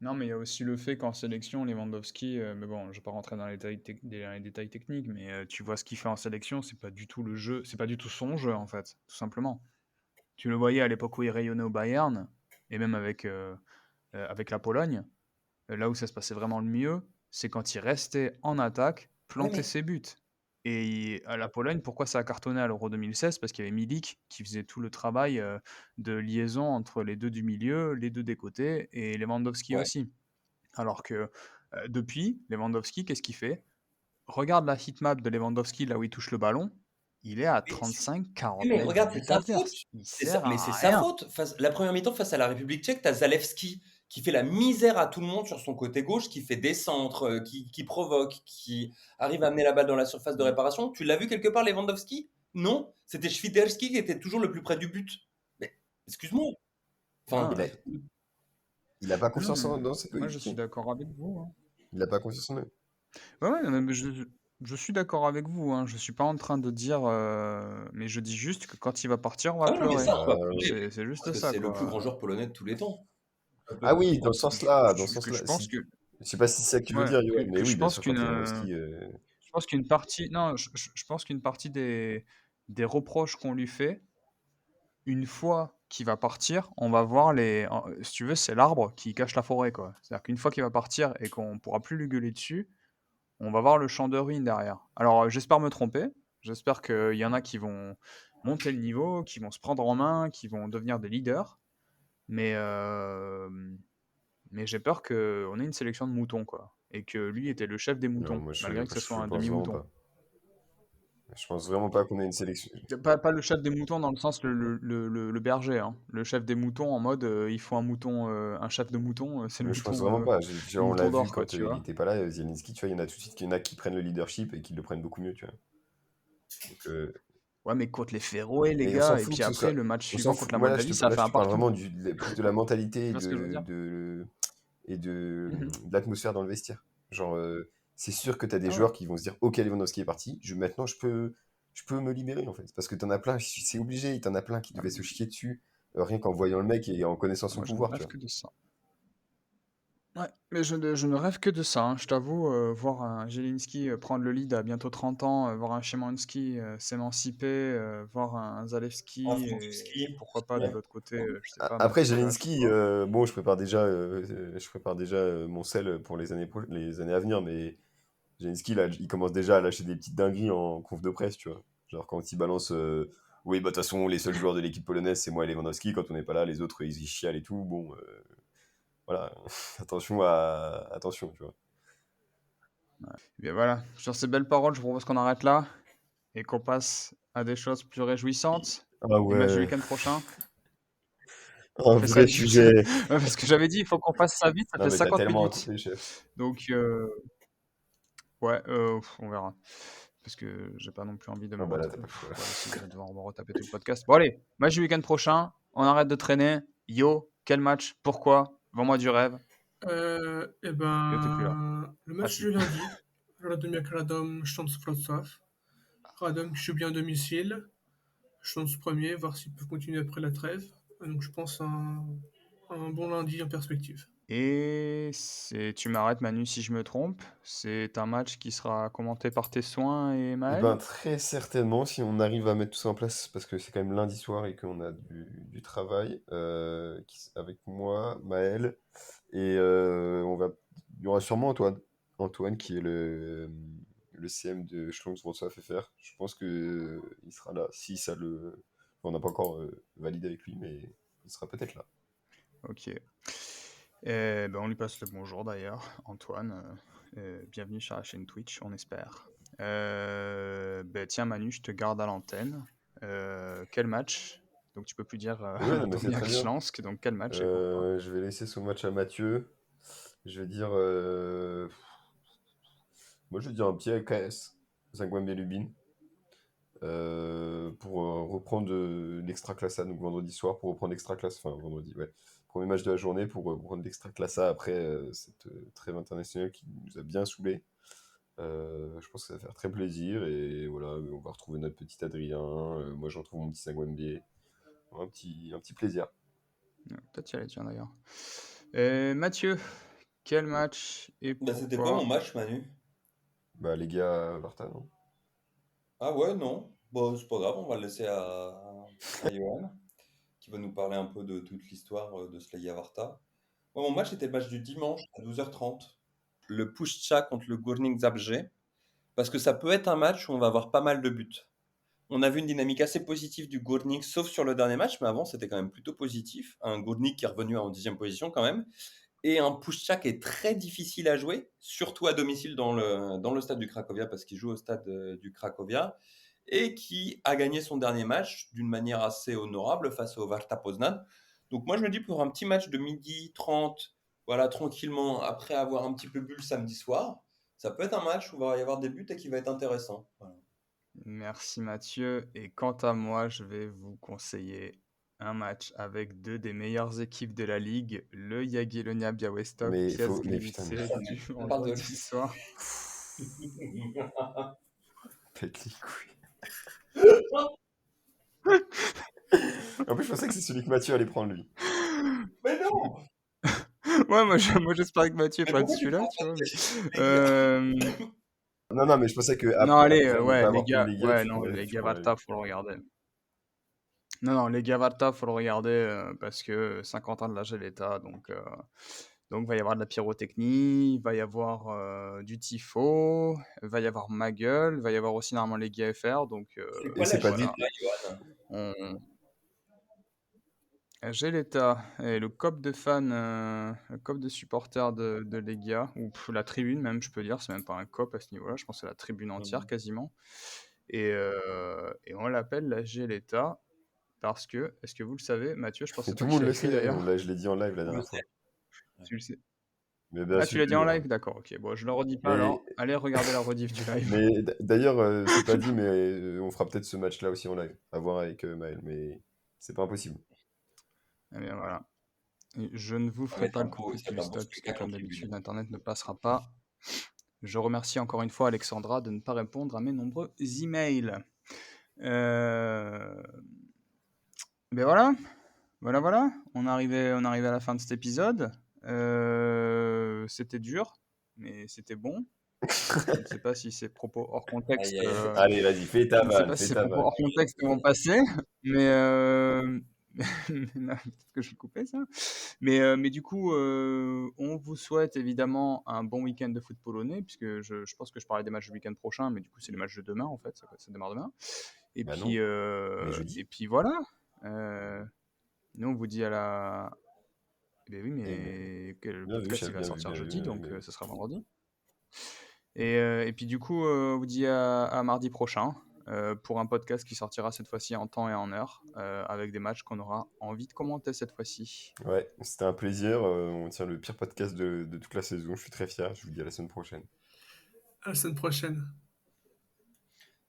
non, mais il y a aussi le fait qu'en sélection, Lewandowski, mais bon, je ne vais pas rentrer dans les détails techniques, mais tu vois ce qu'il fait en sélection, c'est pas du tout le jeu, c'est pas du tout son jeu, en fait, tout simplement. Tu le voyais à l'époque où il rayonnait au Bayern, et même avec la Pologne, là où ça se passait vraiment le mieux, c'est quand il restait en attaque, Oui, planter mais ses buts. Et à la Pologne, pourquoi ça a cartonné à l'Euro 2016? Parce qu'il y avait Milik qui faisait tout le travail de liaison entre les deux du milieu, les deux des côtés, et Lewandowski ouais. aussi. Alors que depuis, Lewandowski, qu'est-ce qu'il fait? Regarde la hitmap de Lewandowski, là où il touche le ballon, il est à Mais 35-40 mais mètres du regarde, c'est but sa faute. adverse. Il sert Mais à c'est sa rien. faute. La première mi-temps face à la République tchèque, t'as Zalewski qui fait la misère à tout le monde sur son côté gauche, qui fait des centres, qui provoque, qui arrive à amener la balle dans la surface de Mm. réparation. Tu l'as vu quelque part, Lewandowski? Non, c'était Świderski qui était toujours le plus près du but. Mais excuse-moi. Ah Enfin, Il a, ouais. il a pas Non, confiance mais dans ses moi je suis coéquipiers. d'accord avec vous, hein. Il a pas confiance en eux. Ouais, ouais, non, mais je suis d'accord avec vous, hein. Je suis pas en train de dire, mais je dis juste que quand il va partir, on va ah oui, non, mais pleurer. ça, on va Bah, pleurer. C'est juste Parce que ça, c'est le plus quoi. grand joueur polonais de tous les temps. ah oui, dans ce Je, sens-là, dans ce je sens-là. pense Si, que, je sais pas si c'est ça que tu veux ouais, dire, Johan, mais que oui, je bien pense sûr, quand qu'une, Lewandowski. je pense qu'une partie, non, je pense qu'une partie des reproches qu'on lui fait, une fois qu'il va partir, on va voir si tu veux, c'est l'arbre qui cache la forêt, quoi. C'est-à-dire qu'une fois qu'il va partir et qu'on pourra plus lui gueuler dessus, on va voir le champ de ruines derrière. Alors, j'espère me tromper. J'espère qu'il y en a qui vont monter le niveau, qui vont se prendre en main, qui vont devenir des leaders. Mais, euh, mais j'ai peur qu'on ait une sélection de moutons, quoi. Et que lui était le chef des Non, moutons, moi, malgré que ce soit je un pense vraiment demi-mouton. pas. Je pense vraiment pas qu'on ait une sélection. Pas le chef des moutons dans le sens le berger, hein. Le chef des moutons en mode il faut un mouton, un chef de mouton, c'est Mais je pense vraiment pas. le On l'a mouton vu d'or, quoi, quand tu il vois. était pas là, Zielinski, tu vois, il y en a tout de suite qu'il y en a qui prennent le leadership et qui le prennent beaucoup mieux, tu vois. Donc, Ouais, mais contre les Féroé, les mais on s'en gars, et fout puis que ce après, soit. le match On s'en suivant contre fout. la Moi, Moldavie, ça a là, fait je un te parle partout. vraiment plus de la mentalité Tu vois ce que je veux dire? et Mhm. de l'atmosphère dans le vestiaire. Genre, c'est sûr que tu as des Ah ouais. joueurs qui vont se dire, ok, Lewandowski est parti, maintenant je peux me libérer, en fait. Parce que t'en as plein, c'est obligé, t'en as plein qui Ah, devaient se chier dessus, rien qu'en voyant le mec et en connaissant son moi, je ne pouvoir, tu rêve vois. que de ça. Ouais, mais je ne rêve que de ça, hein. Je t'avoue, voir un Zielinski prendre le lead à bientôt 30 ans, voir un Szymański s'émanciper, voir un un Zalewski, et Frankowski. pourquoi pas de Ouais. l'autre côté, je sais pas, Après, Mateusz, je sais Jelinski, pas. bon, je prépare déjà mon sel pour les années à venir, mais Jelinski, là, il commence déjà à lâcher des petites dingueries en conf de presse, tu vois. Genre quand il balance, oui, bah de toute façon, les seuls joueurs de l'équipe polonaise, c'est moi et Lewandowski. Quand on n'est pas là, les autres, ils y chialent et tout. Bon, voilà, attention, tu vois. Et bien voilà, sur ces belles paroles, je propose qu'on arrête là et qu'on passe à des choses plus réjouissantes. Ah Les matchs du ouais, week-end prochain. On un fait ça vrai vite. sujet. Ouais, parce que j'avais dit, il faut qu'on fasse ça vite, ça Non, fait mais t'as 50 tellement à minutes. couper, chef. Donc, ouais, on verra. Parce que j'ai pas non plus envie de Ah bah là, t'as pas le choix. si je vais devoir me retaper tout le podcast. Bon, allez, match du week-end prochain. On arrête de traîner. Yo, quel match? Pourquoi? Vends-moi du rêve. Eh Yo, t'es plus là. ben, le Ah, match si. de lundi, Radomia Radom, Stans Wrocław. Radom qui joue bien à domicile. Stans premier, voir s'il peut continuer après la trêve. Donc je pense un bon lundi en perspective. Et tu m'arrêtes Manu si je me trompe, c'est un match qui sera commenté par tes soins et Eh Maël? ben, très certainement, si on arrive à mettre tout ça en place, parce que c'est quand même lundi soir et qu'on a du travail, avec moi, Maël, et il y aura sûrement Antoine qui est le CM de Schlongs Wrocław FR. Je pense que il sera là, si ça le... On n'a pas encore validé avec lui, mais il sera peut-être là. Ok. On lui passe le bonjour d'ailleurs, Antoine. Bienvenue sur la chaîne Twitch, on espère. Tiens Manu, je te garde à l'antenne. Quel match? Donc tu peux plus dire Ouais, non, mais c'est Domiak très bien. Śląsk, donc quel match et pourquoi? Je vais laisser son match à Mathieu. Je vais dire... Moi, je vais dire un petit AKS, Zagłębie Lubin, pour reprendre l'Extraclassa, donc vendredi soir, pour reprendre l'Extraclassa, enfin vendredi, ouais. Premier match de la journée pour reprendre l'Extraclassa après cette trêve internationale qui nous a bien saoulés. Je pense que ça va faire très plaisir et voilà, on va retrouver notre petit Adrien. Moi, je retrouve mon petit Zagłębie. Un petit plaisir. Peut-être y aller, tiens d'ailleurs. Mathieu, quel match et Bah, c'était pas mon pourquoi? match, Manu. Bah, les gars, Varta, non? Ah ouais, non. Bon, c'est pas grave, on va le laisser à Johan, qui va nous parler un peu de toute l'histoire de Slegia Varta. Moi, mon match, c'était le match du dimanche à 12h30. Le Puszcza contre le Górnik Zabrze. Parce que ça peut être un match où on va avoir pas mal de buts. On a vu une dynamique assez positive du Górnik, sauf sur le dernier match, mais avant, c'était quand même plutôt positif. Un Górnik qui est revenu en 10e position quand même. Et un Puszcza qui est très difficile à jouer, surtout à domicile dans le stade du Cracovia, parce qu'il joue au stade du Cracovia, et qui a gagné son dernier match d'une manière assez honorable face au Warta Poznan. Donc moi je me dis pour un petit match de 12h30, voilà, tranquillement, après avoir un petit peu bu le samedi soir, ça peut être un match où il va y avoir des buts et qui va être intéressant. Voilà. Merci Mathieu. Et quant à moi, je vais vous conseiller un match avec deux des meilleures équipes de la ligue, le Jagiellonia Białystok, Mais Piast putain, mais Gliwice du On parle de vendredi soir. pète les couilles. En plus, je pensais que c'est celui que Mathieu allait prendre, lui. Mais non. Ouais, moi j'espérais que Mathieu Mais prenne pourquoi tu celui-là, prends tu vois. les gars? Non, mais je pensais que Non, allez, après ouais, les avoir pris gars, les gars, ouais, non, les tu gars prendrais Varta, lui. faut le regarder. Non, les gars Varta, faut le regarder parce que 50 ans de la Geleta, donc va y avoir de la pyrotechnie, va y avoir du tifo, va y avoir ma gueule, va y avoir aussi normalement les gars FR, C'est Et quoi c'est la pas dit. voilà. Geleta, Johan? On... Geleta et le COP de fans, le COP de supporters de Legia, ou la tribune même, je peux dire, c'est même pas un COP à ce niveau-là, je pense que c'est la tribune entière quasiment. Et on l'appelle la Geleta parce que, est-ce que vous le savez, Mathieu, je pense que Mais c'est tout toi le qui monde l'as le écrit sait, d'ailleurs. je l'ai dit en live la On le dernière sait. fois. Tu le sais. Mais bien Ah, tu l'as dit en sûr. live? D'accord, ok. Bon, je le redis pas Mais, alors. Allez regarder la rediff du live. mais d'ailleurs, c'est pas dit, mais on fera peut-être ce match-là aussi en live. À voir avec Maël, mais c'est pas impossible. Eh bien voilà. Et je ne vous Ça va ferai être pas un le beau, coucou ça va du être un beau stade, puisque spectacle en comme tribune. d'habitude, Internet ne passera pas. Je remercie encore une fois Alexandra de ne pas répondre à mes nombreux emails. Euh... Ben voilà. Voilà. On arrivait à la fin de cet épisode. C'était dur, mais c'était bon. Je ne sais pas si ces propos hors contexte, Aïe, aïe, aïe. Allez, vas-y, fais ta je ne sais vanne, pas si fais ces ta propos vanne. hors contexte vont passer, mais non, peut-être que je vais le couper ça. Mais du coup, on vous souhaite évidemment un bon week-end de foot polonais, puisque je pense que je parlais des matchs du week-end prochain, mais du coup c'est les matchs de demain en fait, ça démarre demain. Et Bah puis, non, on est jeudi. voilà. Nous on vous dit à la. Eh bien oui, Et mais que le bien vu, podcast il chef, va bien vu, sortir bien vu, jeudi, bien vu, donc bien vu. ce sera vendredi. Et puis du coup, on vous dit à mardi prochain pour un podcast qui sortira cette fois-ci en temps et en heure, avec des matchs qu'on aura envie de commenter cette fois-ci. Ouais, c'était un plaisir. On tient le pire podcast de toute la saison. Je suis très fier. Je vous dis à la semaine prochaine. À la semaine prochaine.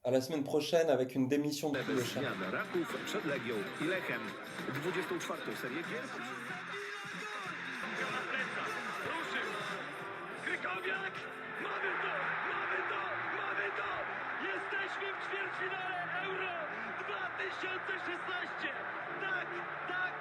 À la semaine prochaine avec une démission de Bez Kulesza. zmiany Raków przed Legią i Lechem 24. serię gier. Krykowiak! Mamy to! Jesteśmy w ćwierćfinale Euro 2016! Tak!